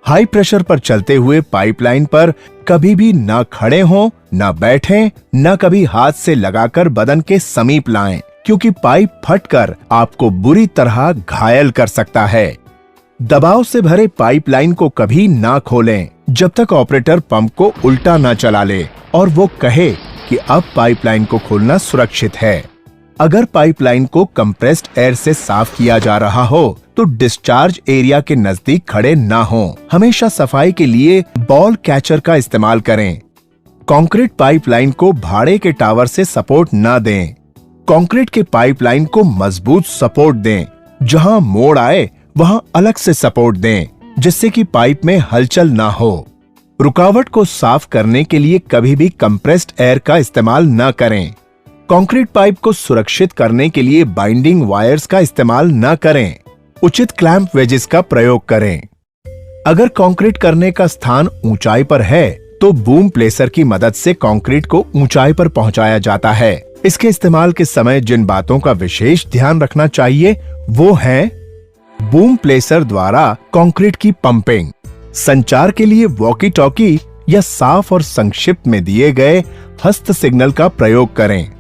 हाई प्रेशर पर चलते हुए पाइपलाइन पर कभी भी न खड़े हों, न बैठें, न कभी हाथ से लगाकर बदन के समीप लाएं, क्योंकि पाइप फटकर आपको बुरी तरह घायल कर सकता है। दबाव से भरे पाइपलाइन को कभी ना खोलें जब तक ऑपरेटर पंप को उल्टा ना चला ले और वो कहे कि अब पाइपलाइन को खोलना सुरक्षित है। अगर पाइपलाइन को कंप्रेस्ड एयर से साफ किया जा रहा हो तो डिस्चार्ज एरिया के नजदीक खड़े ना हों। हमेशा सफाई के लिए बॉल कैचर का इस्तेमाल करें। कंक्रीट पाइपलाइन को भाड़े के टावर से सपोर्ट ना दें। कंक्रीट के पाइपलाइन को मजबूत सपोर्ट दें। जहां मोड़ आए वहां अलग से सपोर्ट दें, जिससे कि पाइप में हलचल ना हो। रुकावट को साफ करने के लिए कभी भी कंप्रेस्ड एयर का इस्तेमाल न करें। कंक्रीट पाइप को सुरक्षित करने के लिए बाइंडिंग वायर्स का इस्तेमाल न करें। उचित क्लैंप वेजेस का प्रयोग करें। अगर कंक्रीट करने का स्थान ऊंचाई पर है तो बूम प्लेसर की मदद से कंक्रीट को ऊंचाई पर पहुंचाया जाता है। इसके इस्तेमाल के समय जिन बातों का विशेष ध्यान रखना चाहिए वो है बूम प्लेसर द्वारा कंक्रीट की पंपिंग। संचार के लिए वॉकी टॉकी या साफ और संक्षिप्त में दिए गए हस्त सिग्नल का प्रयोग करें।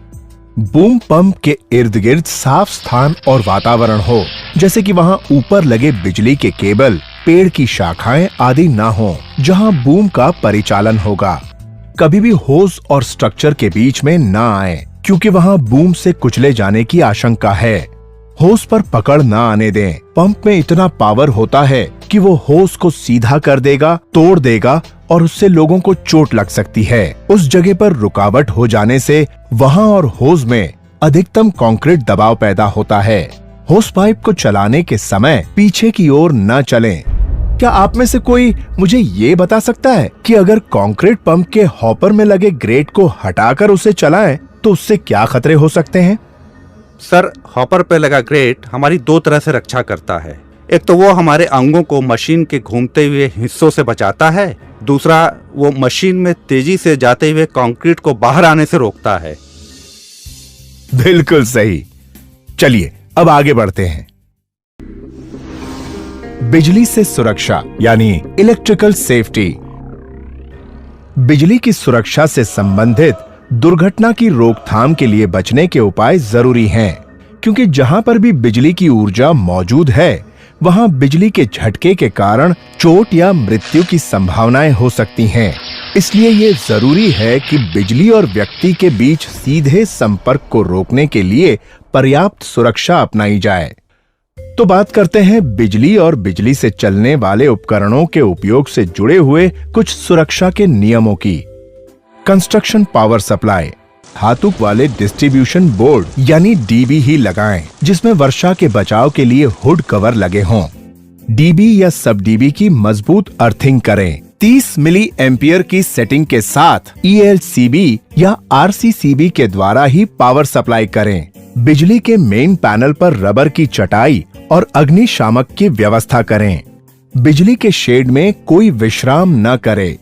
बूम पंप के इर्द गिर्द साफ स्थान और वातावरण हो, जैसे कि वहां ऊपर लगे बिजली के केबल, पेड़ की शाखाएं आदि ना हो जहां बूम का परिचालन होगा। कभी भी होज और स्ट्रक्चर के बीच में ना आए, क्योंकि वहां बूम से कुचले जाने की आशंका है। होज पर पकड़ ना आने दें। पंप में इतना पावर होता है कि वो होज को सीधा कर देगा, तोड़ देगा और उससे लोगों को चोट लग सकती है। उस जगह पर रुकावट हो जाने से वहां और होज में अधिकतम कंक्रीट दबाव पैदा होता है। होज पाइप को चलाने के समय पीछे की ओर न चलें। क्या आप में से कोई मुझे ये बता सकता है कि अगर कंक्रीट पंप के हॉपर में लगे ग्रेट को हटाकर उसे चलाएं तो उससे क्या खतरे हो सकते हैं? सर, हॉपर पे लगा ग्रेट हमारी दो तरह से रक्षा करता है। एक तो वो हमारे अंगों को मशीन के घूमते हुए हिस्सों से बचाता है, दूसरा वो मशीन में तेजी से जाते हुए कंक्रीट को बाहर आने से रोकता है। बिल्कुल सही। चलिए अब आगे बढ़ते हैं। बिजली से सुरक्षा यानी इलेक्ट्रिकल सेफ्टी। बिजली की सुरक्षा से संबंधित दुर्घटना की रोकथाम के लिए बचने के उपाय जरूरी हैं, क्योंकि जहां पर भी बिजली की ऊर्जा मौजूद है वहां बिजली के झटके के कारण चोट या मृत्यु की संभावनाएं हो सकती हैं। इसलिए ये जरूरी है कि बिजली और व्यक्ति के बीच सीधे संपर्क को रोकने के लिए पर्याप्त सुरक्षा अपनाई जाए। तो बात करते हैं बिजली और बिजली से चलने वाले उपकरणों के उपयोग से जुड़े हुए कुछ सुरक्षा के नियमों की। Construction power supply. धातु वाले डिस्ट्रीब्यूशन बोर्ड यानी डीबी ही लगाएं, जिसमें वर्षा के बचाव के लिए हुड कवर लगे हों। डीबी या सब डीबी की मजबूत अर्थिंग करें। 30 मिली एम्पियर की सेटिंग के साथ ELCB या RCCB के द्वारा ही पावर सप्लाई करें। बिजली के मेन पैनल पर रबर की चटाई और अग्निशामक की व्यवस्था करें। बिजली के शेड में कोई विश्राम न करे।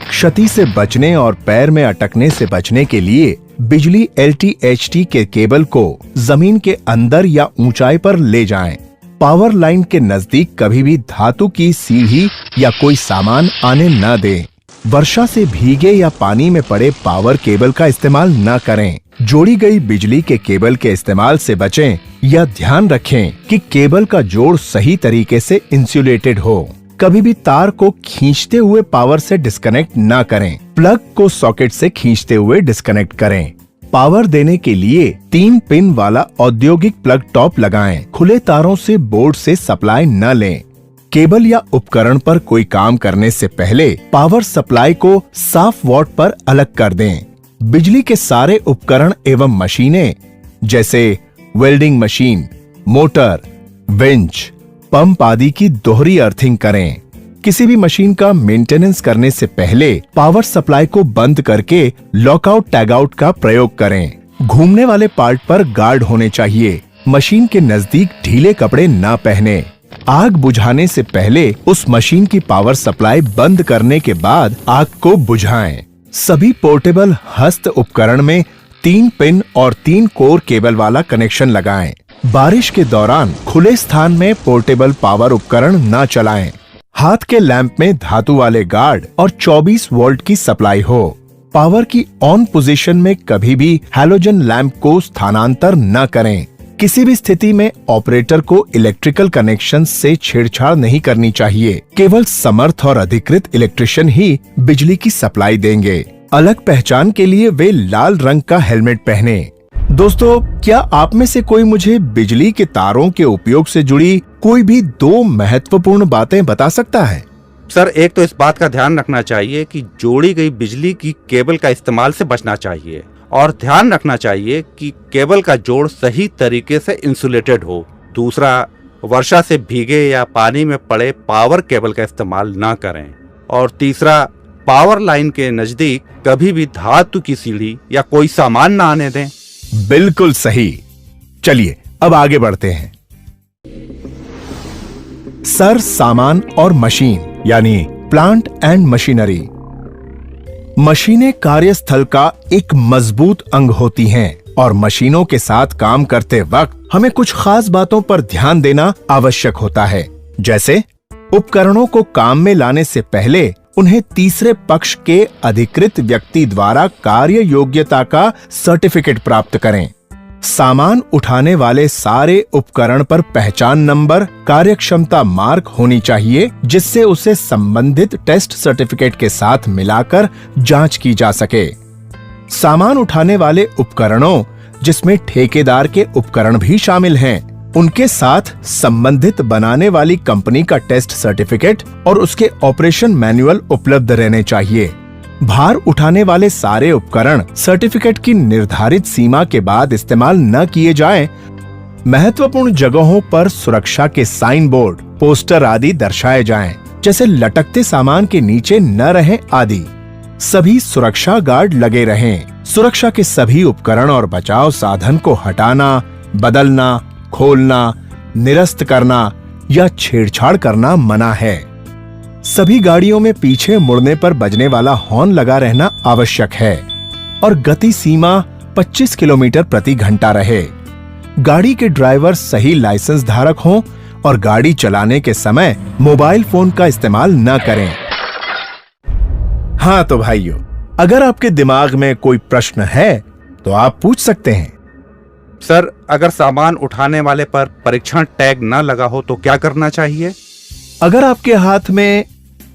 क्षति से बचने और पैर में अटकने से बचने के लिए बिजली LT-HT के केबल को जमीन के अंदर या ऊंचाई पर ले जाएं। पावर लाइन के नजदीक कभी भी धातु की सीढ़ी या कोई सामान आने न दें। वर्षा से भीगे या पानी में पड़े पावर केबल का इस्तेमाल न करें। जोड़ी गई बिजली के केबल के इस्तेमाल से बचें या ध्यान रखें कि केबल का जोड़ सही तरीके से इंसुलेटेड हो। कभी भी तार को खींचते हुए पावर से डिस्कनेक्ट ना करें। प्लग को सॉकेट से खींचते हुए डिस्कनेक्ट करें। पावर देने के लिए 3 पिन वाला औद्योगिक प्लग टॉप लगाएं। खुले तारों से बोर्ड से सप्लाई न लें। केबल या उपकरण पर कोई काम करने से पहले पावर सप्लाई को साफ वाट पर अलग कर दें। बिजली के सारे उपकरण एवं मशीनें जैसे welding machine, motor, winch, pump आदि की दोहरी अर्थिंग करें। किसी भी मशीन का मेंटेनेंस करने से पहले पावर सप्लाई को बंद करके लॉकआउट टैगआउट का प्रयोग करें। घूमने वाले पार्ट पर गार्ड होने चाहिए। मशीन के नजदीक ढीले कपड़े ना पहने। आग बुझाने से पहले उस मशीन की पावर सप्लाई बंद करने के बाद आग को बुझाएं। सभी पोर्टेबल हस्त उपकरण में 3 पिन और 3 कोर केबल वाला कनेक्शन लगाएं। बारिश के दौरान खुले स्थान में पोर्टेबल पावर उपकरण न चलाएं। हाथ के लैंप में धातु वाले गार्ड और 24 वोल्ट की सप्लाई हो। पावर की ऑन पोजीशन में कभी भी हैलोजन लैंप को स्थानांतर न करें। किसी भी स्थिति में ऑपरेटर को इलेक्ट्रिकल कनेक्शन से छेड़छाड़ नहीं करनी चाहिए। केवल समर्थ और अधिकृत इलेक्ट्रिशियन ही बिजली की सप्लाई देंगे। अलग पहचान के लिए वे लाल रंग का हेलमेट पहने। दोस्तों, क्या आप में से कोई मुझे बिजली के तारों के उपयोग से जुड़ी कोई भी 2 महत्वपूर्ण बातें बता सकता है? सर, एक तो इस बात का ध्यान रखना चाहिए कि जोड़ी गई बिजली की केबल का इस्तेमाल से बचना चाहिए और ध्यान रखना चाहिए कि केबल का जोड़ सही तरीके से इंसुलेटेड हो। दूसरा, वर्षा से भीगे या पानी में पड़े पावर केबल का इस्तेमाल ना करें। और तीसरा, पावर लाइन के नजदीक कभी भी धातु की सीढ़ी या कोई सामान ना आने दें। बिल्कुल सही। चलिए अब आगे बढ़ते हैं। सर सामान और मशीन यानी प्लांट एंड मशीनरी। मशीनें कार्यस्थल का एक मजबूत अंग होती हैं और मशीनों के साथ काम करते वक्त हमें कुछ खास बातों पर ध्यान देना आवश्यक होता है। जैसे उपकरणों को काम में लाने से पहले उन्हें तीसरे पक्ष के अधिकृत व्यक्ति द्वारा कार्य योग्यता का सर्टिफिकेट प्राप्त करें। सामान उठाने वाले सारे उपकरण पर पहचान नंबर, कार्यक्षमता मार्क होनी चाहिए, जिससे उसे संबंधित टेस्ट सर्टिफिकेट के साथ मिलाकर जांच की जा सके। सामान उठाने वाले उपकरणों, जिसमें ठेकेदार के उपकरण भी शामिल हैं, उनके साथ संबंधित बनाने वाली कंपनी का टेस्ट सर्टिफिकेट और उसके ऑपरेशन मैनुअल उपलब्ध रहने चाहिए। भार उठाने वाले सारे उपकरण सर्टिफिकेट की निर्धारित सीमा के बाद इस्तेमाल न किए जाएं। महत्वपूर्ण जगहों पर सुरक्षा के साइन बोर्ड, पोस्टर आदि दर्शाए जाएं, जैसे लटकते सामान के नीचे न रहें आदि। सभी सुरक्षा गार्ड लगे रहें। सुरक्षा के सभी उपकरण और बचाव साधन को हटाना, बदलना, खोलना, निरस्त करना या छेड़छाड़ करना मना है। सभी गाड़ियों में पीछे मुड़ने पर बजने वाला हॉर्न लगा रहना आवश्यक है और गति सीमा 25 किलोमीटर प्रति घंटा रहे। गाड़ी के ड्राइवर सही लाइसेंस धारक हों और गाड़ी चलाने के समय मोबाइल फोन का इस्तेमाल न करें। हाँ तो भाइयों, अगर आपके दिमाग में कोई प्रश्न है तो आप पूछ सकते हैं। सर, अगर सामान उठाने वाले पर परीक्षण टैग न लगा हो तो क्या करना चाहिए? अगर आपके हाथ में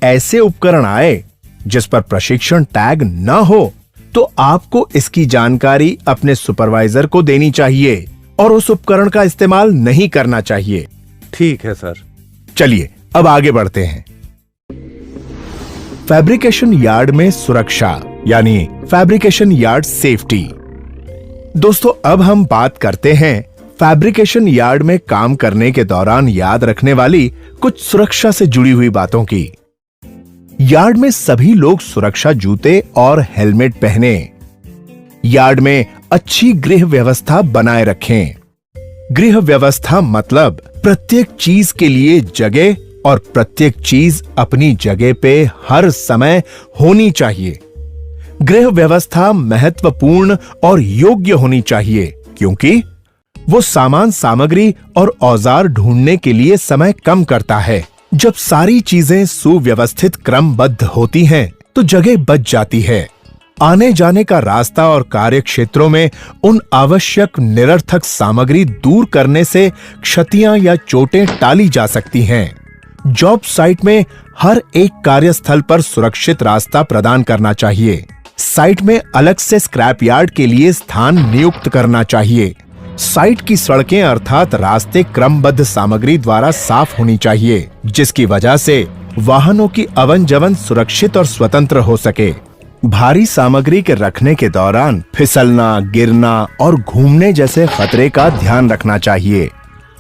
ऐसे उपकरण आए जिस पर प्रशिक्षण टैग न हो तो आपको इसकी जानकारी अपने सुपरवाइजर को देनी चाहिए और उस उपकरण का इस्तेमाल नहीं करना चाहिए। ठीक है सर। चलिए अब आगे बढ़ते हैं। फैब्रिकेशन यार्ड में सुरक्षा यानी फैब्रिकेशन यार्ड सेफ्टी। दोस्तों, अब हम बात करते हैं फैब्रिकेशन यार्ड में काम करने के दौरान याद रखने वाली कुछ सुरक्षा से जुड़ी हुई बातों की। यार्ड में सभी लोग सुरक्षा जूते और हेलमेट पहने। यार्ड में अच्छी गृह व्यवस्था बनाए रखें। गृह व्यवस्था मतलब प्रत्येक चीज के लिए जगह और प्रत्येक चीज अपनी जगह पे हर समय होनी चाहिए। गृह व्यवस्था महत्वपूर्ण और योग्य होनी चाहिए क्योंकि वो सामान, सामग्री और औजार ढूंढने के लिए समय कम करता है। जब सारी चीजें सुव्यवस्थित क्रमबद्ध होती हैं, तो जगह बच जाती है। आने जाने का रास्ता और कार्य क्षेत्रों में उन आवश्यक निरर्थक सामग्री दूर करने से क्षतियां या चोटें टाली जा सकती हैं। जॉब साइट में हर एक कार्यस्थल पर सुरक्षित रास्ता प्रदान करना चाहिए। साइट में अलग से स्क्रैप यार्ड के लिए स्थान नियुक्त करना चाहिए। साइट की सड़कें अर्थात रास्ते क्रमबद्ध सामग्री द्वारा साफ होनी चाहिए, जिसकी वजह से वाहनों की आवन जावन सुरक्षित और स्वतंत्र हो सके। भारी सामग्री के रखने के दौरान फिसलना, गिरना और घूमने जैसे खतरे का ध्यान रखना चाहिए।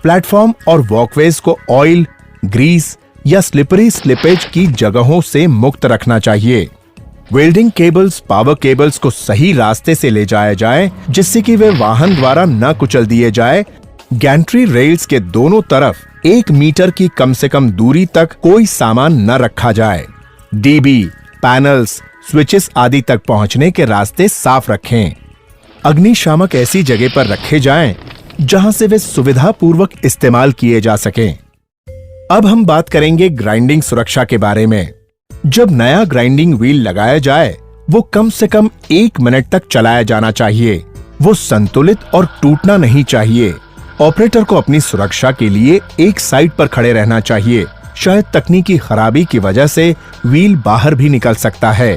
प्लेटफॉर्म और वॉकवेज को ऑयल, ग्रीस या स्लिपरी स्लिपेज की जगहों से मुक्त रखना चाहिए। वेल्डिंग केबल्स, पावर केबल्स को सही रास्ते से ले जाया जाए, जिससे कि वे वाहन द्वारा न कुचल दिए जाए। गैंट्री रेल्स के दोनों तरफ 1 मीटर की कम से कम दूरी तक कोई सामान न रखा जाए। डीबी, पैनल्स, स्विचेस आदि तक पहुंचने के रास्ते साफ रखें। अग्निशामक ऐसी जगह पर रखे जाएं, जहां से वे सुविधापूर्वक इस्तेमाल किए जा सकें। अब हम बात करेंगे ग्राइंडिंग सुरक्षा के बारे में। जब नया ग्राइंडिंग व्हील लगाया जाए, वो कम से कम 1 मिनट तक चलाया जाना चाहिए। वो संतुलित और टूटना नहीं चाहिए। ऑपरेटर को अपनी सुरक्षा के लिए एक साइड पर खड़े रहना चाहिए। शायद तकनीकी खराबी की वजह से व्हील बाहर भी निकल सकता है।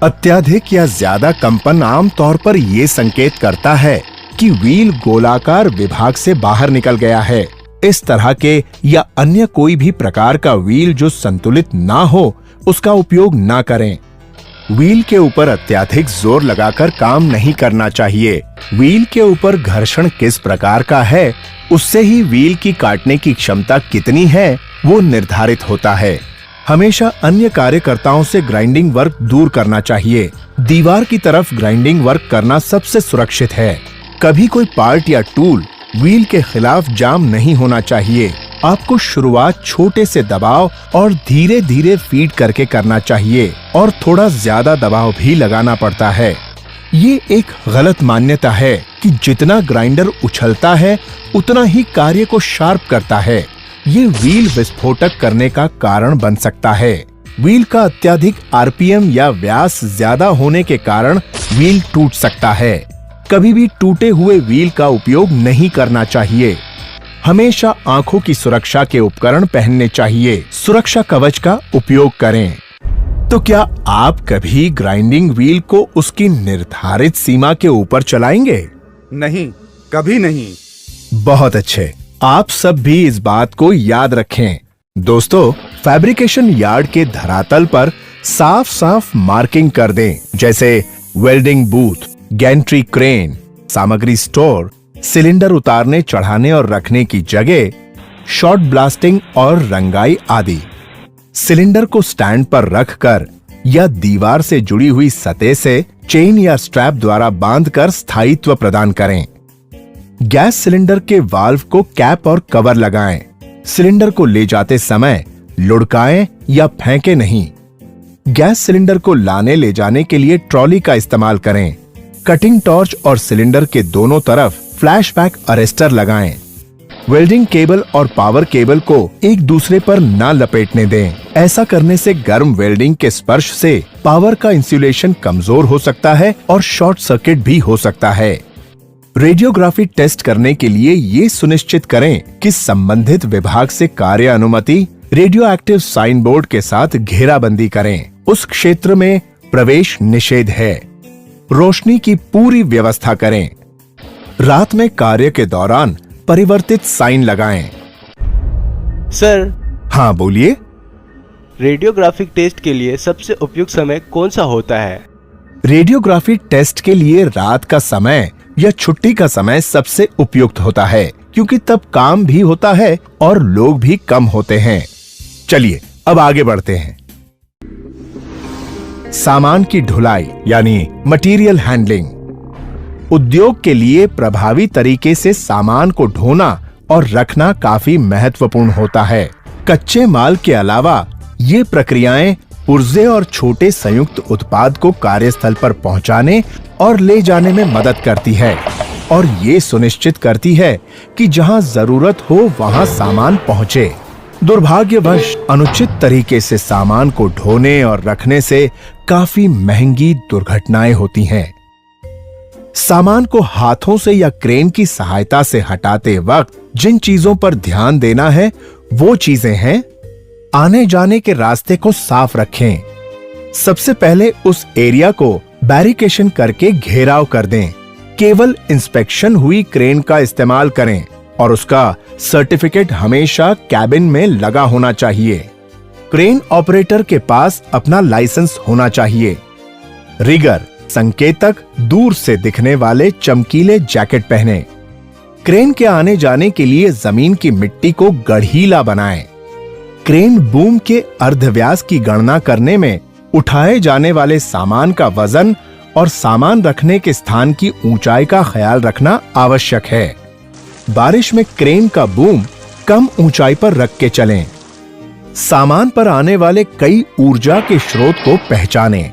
अत्यधिक या ज्यादा कंपन आमतौर पर यह संकेत करता है कि व्हील गोलाकार विभाग से बाहर निकल गया है। इस तरह के या अन्य कोई भी प्रकार का व्हील जो संतुलित ना हो, उसका उपयोग ना करें। व्हील के ऊपर अत्यधिक जोर लगाकर काम नहीं करना चाहिए। व्हील के ऊपर घर्षण किस प्रकार का है, उससे ही व्हील की काटने की क्षमता कितनी है, वो निर्धारित होता है। हमेशा अन्य कार्यकर्ताओं से ग्राइंडिंग वर्क दूर करना चाहिए। दीवार की तरफ ग्राइंडिंग वर्क करना सबसे सुरक्षित है। कभी कोई पार्ट या टूल व्हील के खिलाफ जाम नहीं होना चाहिए। आपको शुरुआत छोटे से दबाव और धीरे धीरे फीड करके करना चाहिए और थोड़ा ज्यादा दबाव भी लगाना पड़ता है। ये एक गलत मान्यता है कि जितना ग्राइंडर उछलता है उतना ही कार्य को शार्प करता है। ये व्हील विस्फोटक करने का कारण बन सकता है। व्हील का अत्यधिक आरपीएम या व्यास ज्यादा होने के कारण व्हील टूट सकता है। कभी भी टूटे हुए व्हील का उपयोग नहीं करना चाहिए। हमेशा आंखों की सुरक्षा के उपकरण पहनने चाहिए। सुरक्षा कवच का उपयोग करें। तो क्या आप कभी ग्राइंडिंग व्हील को उसकी निर्धारित सीमा के ऊपर चलाएंगे? नहीं, कभी नहीं। बहुत अच्छे। आप सब भी इस बात को याद रखें। दोस्तों, फैब्रिकेशन यार्ड के धरातल पर साफ साफ मार्किंग कर दें, जैसे वेल्डिंग बूथ, गैंट्री क्रेन, सामग्री स्टोर, सिलेंडर उतारने, चढ़ाने और रखने की जगह, शॉर्ट ब्लास्टिंग और रंगाई आदि। सिलेंडर को स्टैंड पर रखकर या दीवार से जुड़ी हुई सतह से चेन या स्ट्रैप द्वारा बांधकर स्थायित्व प्रदान करें। गैस सिलेंडर के वाल्व को कैप और कवर लगाएं। सिलेंडर को ले जाते समय लुढ़काएं या फेंके नहीं। गैस सिलेंडर को लाने ले जाने के लिए ट्रॉली का इस्तेमाल करें। कटिंग टॉर्च और सिलेंडर के दोनों तरफ फ्लैशबैक अरेस्टर लगाएं। वेल्डिंग केबल और पावर केबल को एक दूसरे पर ना लपेटने दें। ऐसा करने से गर्म वेल्डिंग के स्पर्श से पावर का इंसुलेशन कमजोर हो सकता है और शॉर्ट सर्किट भी हो सकता है। रेडियोग्राफी टेस्ट करने के लिए ये सुनिश्चित करें कि संबंधित विभाग से कार्य अनुमति रेडियो एक्टिव साइन बोर्ड के साथ घेराबंदी करें। उस क्षेत्र में प्रवेश निषेध है। रोशनी की पूरी व्यवस्था करें। रात में कार्य के दौरान परिवर्तित साइन लगाएं। सर, हाँ बोलिए। रेडियोग्राफिक टेस्ट के लिए सबसे उपयुक्त समय कौन सा होता है? रेडियोग्राफी टेस्ट के लिए रात का समय या छुट्टी का समय सबसे उपयुक्त होता है, क्योंकि तब काम भी होता है और लोग भी कम होते हैं। चलिए अब आगे बढ़ते हैं। सामान की ढुलाई यानी मटेरियल हैंडलिंग। उद्योग के लिए प्रभावी तरीके से सामान को ढोना और रखना काफी महत्वपूर्ण होता है। कच्चे माल के अलावा ये प्रक्रियाएं पुर्जे और छोटे संयुक्त उत्पाद को कार्यस्थल पर पहुंचाने और ले जाने में मदद करती है और ये सुनिश्चित करती है कि जहां जरूरत हो वहां सामान पहुंचे। दुर्भाग्यवश अनुचित तरीके से सामान को ढोने और रखने से काफी महंगी दुर्घटनाएं होती हैं। सामान को हाथों से या क्रेन की सहायता से हटाते वक्त जिन चीजों पर ध्यान देना है वो चीजें हैं: आने जाने के रास्ते को साफ रखें। सबसे पहले उस एरिया को बैरिकेशन करके घेराव कर दें। केवल इंस्पेक्शन हुई क्रेन का इस्तेमाल करें और उसका सर्टिफिकेट हमेशा कैबिन में लगा होना चाहिए। क्रेन ऑपरेटर के पास अपना लाइसेंस होना चाहिए। रिगर संकेतक दूर से दिखने वाले चमकीले जैकेट पहने। क्रेन के आने जाने के लिए जमीन की मिट्टी को गढ़ीला बनाएं। क्रेन बूम के अर्धव्यास की गणना करने में उठाए जाने वाले सामान का वजन और सामान रखने के स्थान की ऊंचाई का ख्याल रखना आवश्यक है। बारिश में क्रेन का बूम कम ऊंचाई पर रख के चलें। सामान पर आने वाले कई ऊर्जा के स्रोत को पहचानें।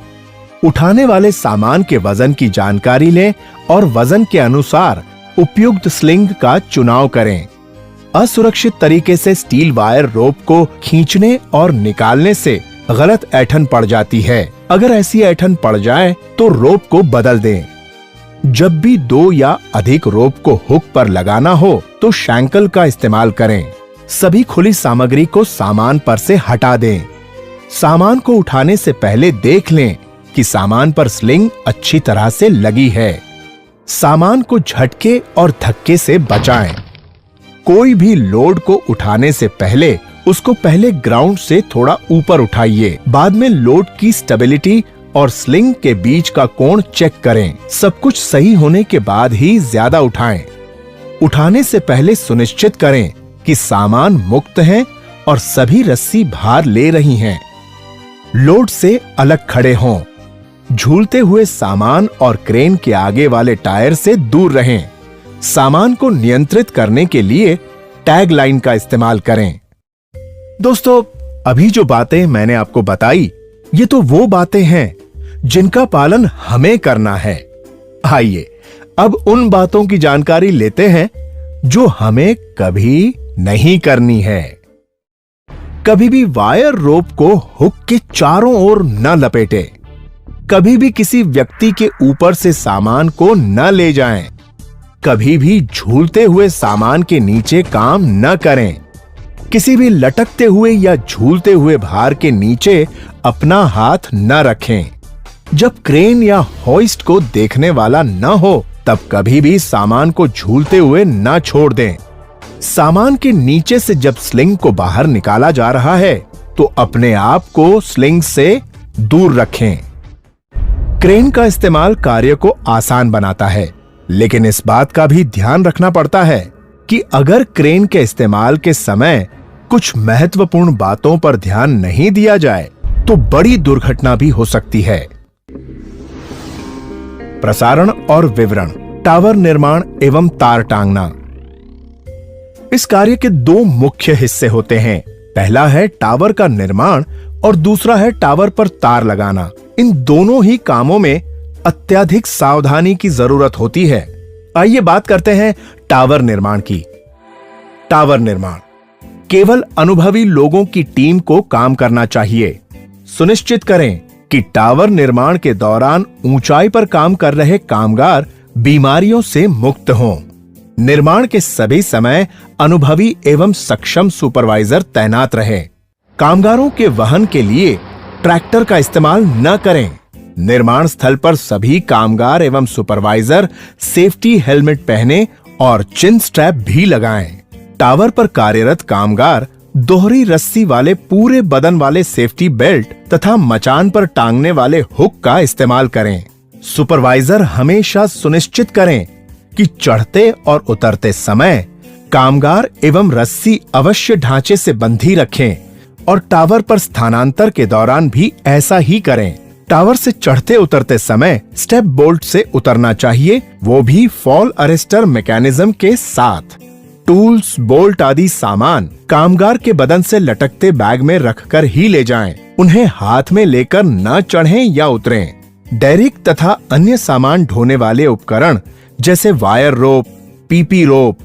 उठाने वाले सामान के वजन की जानकारी लें और वजन के अनुसार उपयुक्त स्लिंग का चुनाव करें। असुरक्षित तरीके से स्टील वायर रोप को खींचने और निकालने से गलत ऐंठन पड़ जाती है। अगर ऐसी ऐंठन पड़ जाए तो रोप को बदल दें। जब भी 2 या अधिक रोप को हुक पर लगाना हो तो शैंकल का इस्तेमाल करें। सभी खुली सामग्री को सामान पर से हटा दें। सामान को उठाने से पहले देख लें कि सामान पर स्लिंग अच्छी तरह से लगी है। सामान को झटके और धक्के से बचाएं। कोई भी लोड को उठाने से पहले उसको पहले ग्राउंड से थोड़ा ऊपर उठाइए। बाद में लोड की स्टेबिलिटी और स्लिंग के बीच का कोण चेक करें। सब कुछ सही होने के बाद ही ज्यादा उठाएं। उठाने से पहले सुनिश्चित करें कि सामान मुक्त है और सभी रस्सी भार ले रही हैं। लोड से अलग खड़े हों। झूलते हुए सामान और क्रेन के आगे वाले टायर से दूर रहें। सामान को नियंत्रित करने के लिए टैग लाइन का इस्तेमाल करें। दोस्तों, अभी जो बातें मैंने आपको बताई, ये तो वो बातें हैं जिनका पालन हमें करना है। आइए अब उन बातों की जानकारी लेते हैं जो हमें कभी नहीं करनी है। कभी भी वायर रोप को हुक के चारों ओर न लपेटें। कभी भी किसी व्यक्ति के ऊपर से सामान को न ले जाएं। कभी भी झूलते हुए सामान के नीचे काम न करें। किसी भी लटकते हुए या झूलते हुए भार के नीचे अपना हाथ न रखें। जब क्रेन या होइस्ट को देखने वाला न हो तब कभी भी सामान को झूलते हुए न छोड़ दें। सामान के नीचे से जब स्लिंग को बाहर निकाला जा रहा है तो अपने आप को स्लिंग से दूर रखें। क्रेन का इस्तेमाल कार्य को आसान बनाता है, लेकिन इस बात का भी ध्यान रखना पड़ता है कि अगर क्रेन के इस्तेमाल के समय कुछ महत्वपूर्ण बातों पर ध्यान नहीं दिया जाए तो बड़ी दुर्घटना भी हो सकती है। प्रसारण और विवरण, टावर निर्माण एवं तार टांगना। इस कार्य के 2 मुख्य हिस्से होते हैं। पहला है टावर का निर्माण और दूसरा है टावर पर तार लगाना। इन दोनों ही कामों में अत्यधिक सावधानी की जरूरत होती है। आइए बात करते हैं टावर निर्माण की। टावर निर्माण केवल अनुभवी लोगों की टीम को काम करना चाहिए। सुनिश्चित करें कि टावर निर्माण के दौरान ऊंचाई पर काम कर रहे कामगार बीमारियों से मुक्त हों। निर्माण के सभी समय अनुभवी एवं सक्षम सुपरवाइजर तैनात रहें। कामगारों के वहन के लिए ट्रैक्टर का इस्तेमाल न करें। निर्माण स्थल पर सभी कामगार एवं सुपरवाइजर सेफ्टी हेलमेट पहने और चिन स्ट्रैप भी लगाएं। टावर पर कार्यरत कामगार दोहरी रस्सी वाले पूरे बदन वाले सेफ्टी बेल्ट तथा मचान पर टांगने वाले हुक का इस्तेमाल करें। सुपरवाइजर हमेशा सुनिश्चित करें कि चढ़ते और उतरते समय कामगार एवं रस्सी अवश्य ढांचे से बंधी रखें और टावर पर स्थानांतर के दौरान भी ऐसा ही करें। टावर से चढ़ते उतरते समय स्टेप बोल्ट से उतरना चाहिए, वो भी फॉल अरेस्टर मैकेनिज्म के साथ। टूल्स, बोल्ट आदि सामान कामगार के बदन से लटकते बैग में रखकर ही ले जाएं। उन्हें हाथ में लेकर न चढ़ें या उतरें। डेरिक तथा अन्य सामान ढोने वाले उपकरण जैसे वायर रोप, पीपी रोप,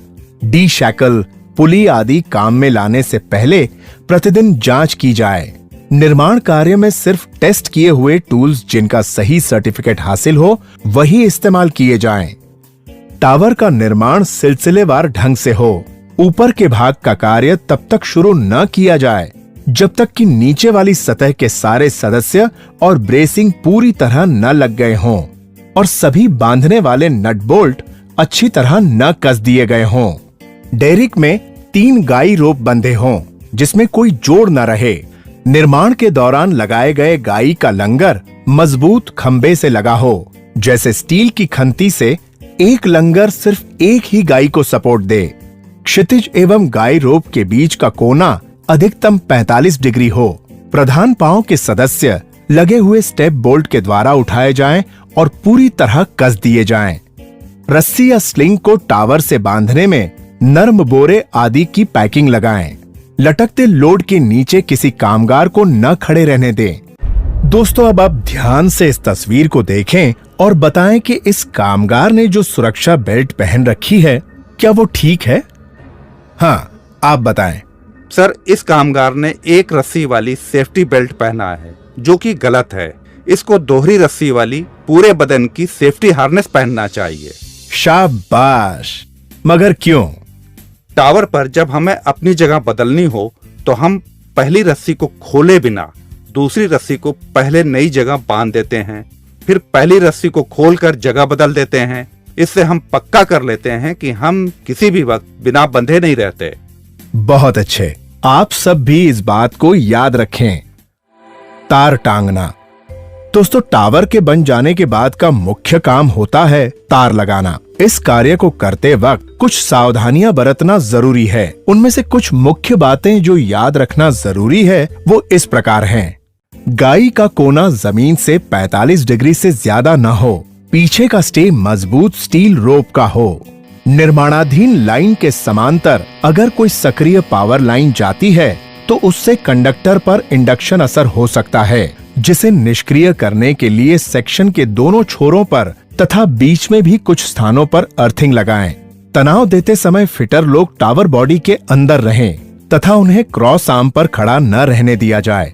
डी शैकल, पुली आदि काम में लाने से पहले प्रतिदिन जांच की जाए। निर्माण कार्य में सिर्फ टेस्ट किए हुए टूल्स जिनका सही सर्टिफिकेट हासिल हो वही इस्तेमाल किए जाएं। टावर का निर्माण सिलसिलेवार ढंग से हो। ऊपर के भाग का कार्य तब तक शुरू न किया जाए जब तक कि नीचे वाली सतह के सारे सदस्य और ब्रेसिंग पूरी तरह न लग गए हों और सभी बांधने वाले नट बोल्ट अच्छी तरह न कस दिए गए हों। डेरिक में 3 गाई रोप बंधे हों जिसमें कोई जोड़ न रहे। निर्माण के दौरान लगाए गए गाई का लंगर मजबूत खंबे से लगा हो, जैसे स्टील की खंती से एक लंगर सिर्फ एक ही गाई को सपोर्ट दे। क्षितिज एवं गाई रोप के बीच का कोना अधिकतम 45 डिग्री हो। प्रधान पांव के सदस्य लगे हुए स्टेप बोल्ट के द्वारा उठाए जाएं और पूरी तरह कस दिए जाएं। रस्सी या स्लिंग को टावर से बांधने में नर्म बोरे आदि की पैकिंग लगाएं। लटकते लोड के नीचे किसी कामगार को न खड़े रहने दें। दोस्तों, अब आप ध्यान से इस तस्वीर को देखें और बताएं कि इस कामगार ने जो सुरक्षा बेल्ट पहन रखी है, क्या वो ठीक है? हाँ, आप बताएं। सर, इस कामगार ने एक रस्सी वाली सेफ्टी बेल्ट पहना है, जो कि गलत है। इसको दोहरी रस्सी वाली पूरे बदन की सेफ्टी हार्नेस पहनना चाहिए। शाबाश, मगर क्यों? टावर पर जब हमें अपनी जगह बदलनी हो तो हम पहली रस्सी को खोले बिना दूसरी रस्सी को पहले नई जगह बांध देते हैं, फिर पहली रस्सी को खोलकर जगह बदल देते हैं। इससे हम पक्का कर लेते हैं कि हम किसी भी वक्त बिना बंधे नहीं रहते। बहुत अच्छे, आप सब भी इस बात को याद रखें। तार टांगना। दोस्तों, टावर के बन जाने के बाद का मुख्य काम होता है तार लगाना। इस कार्य को करते वक्त कुछ सावधानियां बरतना जरूरी है। उनमें से कुछ मुख्य बातें जो याद रखना जरूरी है वो इस प्रकार हैं। गाई का कोना जमीन से 45 डिग्री से ज्यादा न हो। पीछे का स्टे मजबूत स्टील रोप का हो। निर्माणाधीन लाइन के समांतर अगर कोई सक्रिय पावर लाइन जाती है तो उससे कंडक्टर पर इंडक्शन असर हो सकता है, जिसे निष्क्रिय करने के लिए सेक्शन के दोनों छोरों पर तथा बीच में भी कुछ स्थानों पर अर्थिंग लगाएं। तनाव देते समय फिटर लोग टावर बॉडी के अंदर रहें तथा उन्हें क्रॉस आर्म पर खड़ा न रहने दिया जाए।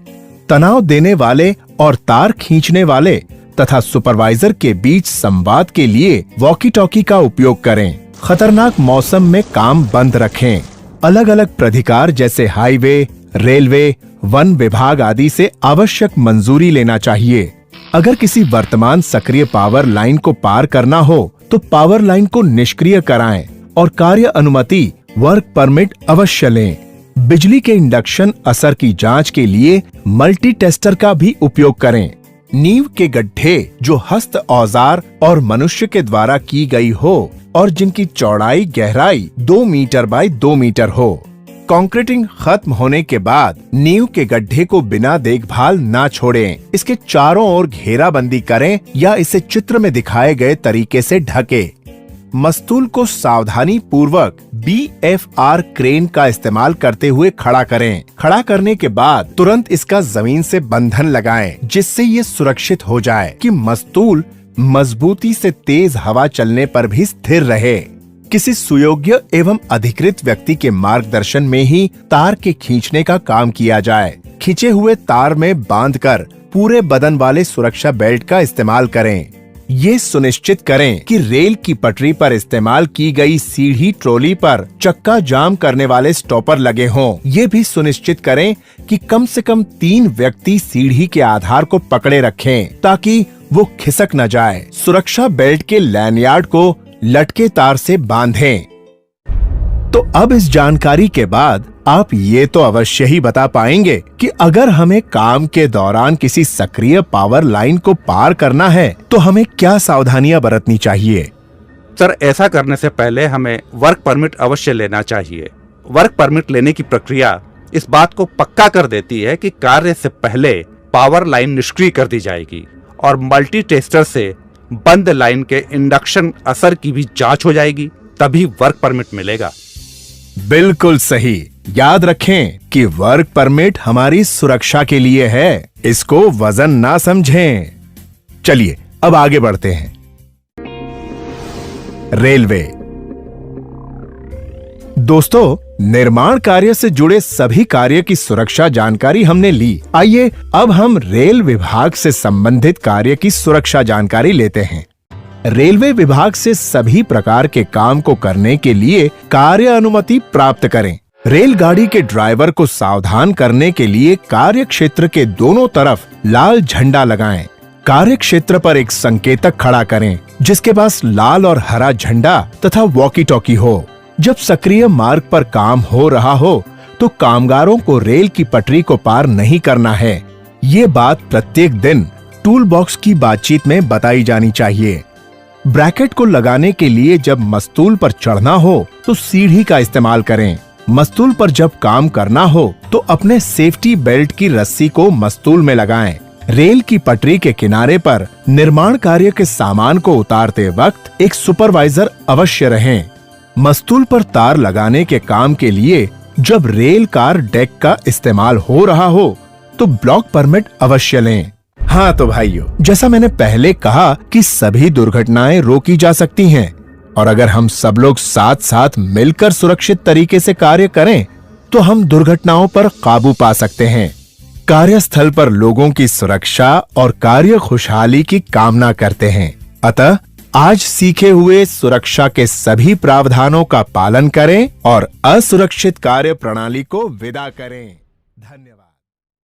तनाव देने वाले और तार खींचने वाले तथा सुपरवाइजर के बीच संवाद के लिए वॉकी टॉकी का उपयोग करें। खतरनाक मौसम में काम बंद रखें। अलग अलग प्राधिकार जैसे हाईवे, रेलवे, वन विभाग आदि से आवश्यक मंजूरी लेना चाहिए। अगर किसी वर्तमान सक्रिय पावर लाइन को पार करना हो तो पावर लाइन को निष्क्रिय कराएं और कार्य अनुमति वर्क परमिट अवश्य लें। बिजली के इंडक्शन असर की जांच के लिए मल्टी टेस्टर का भी उपयोग करें। नींव के गड्ढे जो हस्त औजार और मनुष्य के द्वारा की गई हो और जिनकी चौड़ाई गहराई 2 मीटर बाय 2 मीटर हो। कंक्रीटिंग खत्म होने के बाद नींव के गड्ढे को बिना देखभाल ना छोड़ें। इसके चारों ओर घेराबंदी करें या इसे चित्र में दिखाए गए तरीके से ढके। मस्तूल को सावधानी पूर्वक BFR क्रेन का इस्तेमाल करते हुए खड़ा करें। खड़ा करने के बाद तुरंत इसका जमीन से बंधन लगाएं, जिससे ये सुरक्षित हो जाए कि मस्तूल मजबूती से तेज हवा चलने पर भी स्थिर रहे। किसी सुयोग्य एवं अधिकृत व्यक्ति के मार्गदर्शन में ही तार के खींचने का काम किया जाए। खींचे हुए तार में बांधकर पूरे बदन वाले सुरक्षा बेल्ट का इस्तेमाल करें। ये सुनिश्चित करें कि रेल की पटरी पर इस्तेमाल की गई सीढ़ी ट्रॉली पर चक्का जाम करने वाले स्टॉपर लगे हों। ये भी सुनिश्चित करें कि कम से कम 3 व्यक्ति सीढ़ी के आधार को पकड़े रखें ताकि वो खिसक न जाए। सुरक्षा बेल्ट के लैनयार्ड को लटके तार से बांधें। तो अब इस जानकारी के बाद आप ये तो अवश्य ही बता पाएंगे कि अगर हमें काम के दौरान किसी सक्रिय पावर लाइन को पार करना है तो हमें क्या सावधानियां बरतनी चाहिए। सर, ऐसा करने से पहले हमें वर्क परमिट अवश्य लेना चाहिए। वर्क परमिट लेने की प्रक्रिया इस बात को पक्का कर देती है कि कार्य से पहले पावर लाइन निष्क्रिय कर दी जाएगी और मल्टी टेस्टर से बंद लाइन के इंडक्शन असर की भी जांच हो जाएगी, तभी वर्क परमिट मिलेगा। बिल्कुल सही। याद रखें कि वर्क परमिट हमारी सुरक्षा के लिए है, इसको वजन ना समझें। चलिए अब आगे बढ़ते हैं। रेलवे। दोस्तों, निर्माण कार्य से जुड़े सभी कार्य की सुरक्षा जानकारी हमने ली। आइए अब हम रेल विभाग से संबंधित कार्य की सुरक्षा जानकारी लेते हैं। रेलवे विभाग से सभी प्रकार के काम को करने के लिए कार्य अनुमति प्राप्त करें। रेलगाड़ी के ड्राइवर को सावधान करने के लिए कार्य क्षेत्र के दोनों तरफ लाल झंडा लगाएं। कार्य क्षेत्र पर एक संकेतक खड़ा करें जिसके पास लाल और हरा झंडा तथा वॉकी टॉकी हो। जब सक्रिय मार्ग पर काम हो रहा हो तो कामगारों को रेल की पटरी को पार नहीं करना है। ये बात प्रत्येक दिन टूल बॉक्स की बातचीत में बताई जानी चाहिए। ब्रैकेट को लगाने के लिए जब मस्तूल पर चढ़ना हो तो सीढ़ी का इस्तेमाल करें। मस्तूल पर जब काम करना हो तो अपने सेफ्टी बेल्ट की रस्सी को मस्तूल में लगाएं। रेल की पटरी के किनारे पर निर्माण कार्य के सामान को उतारते वक्त एक सुपरवाइजर अवश्य रहें। मस्तूल पर तार लगाने के काम के लिए जब रेल कार डेक का इस्तेमाल हो रहा हो तो ब्लॉक परमिट अवश्य लें। हाँ तो भाइयों, जैसा मैंने पहले कहा कि सभी दुर्घटनाएं रोकी जा सकती हैं और अगर हम सब लोग साथ साथ मिलकर सुरक्षित तरीके से कार्य करें तो हम दुर्घटनाओं पर काबू पा सकते हैं। कार्यस्थल पर लोगों की सुरक्षा और कार्य खुशहाली की कामना करते हैं। अतः आज सीखे हुए सुरक्षा के सभी प्रावधानों का पालन करें और असुरक्षित कार्य प्रणाली को विदा करें। धन्यवाद।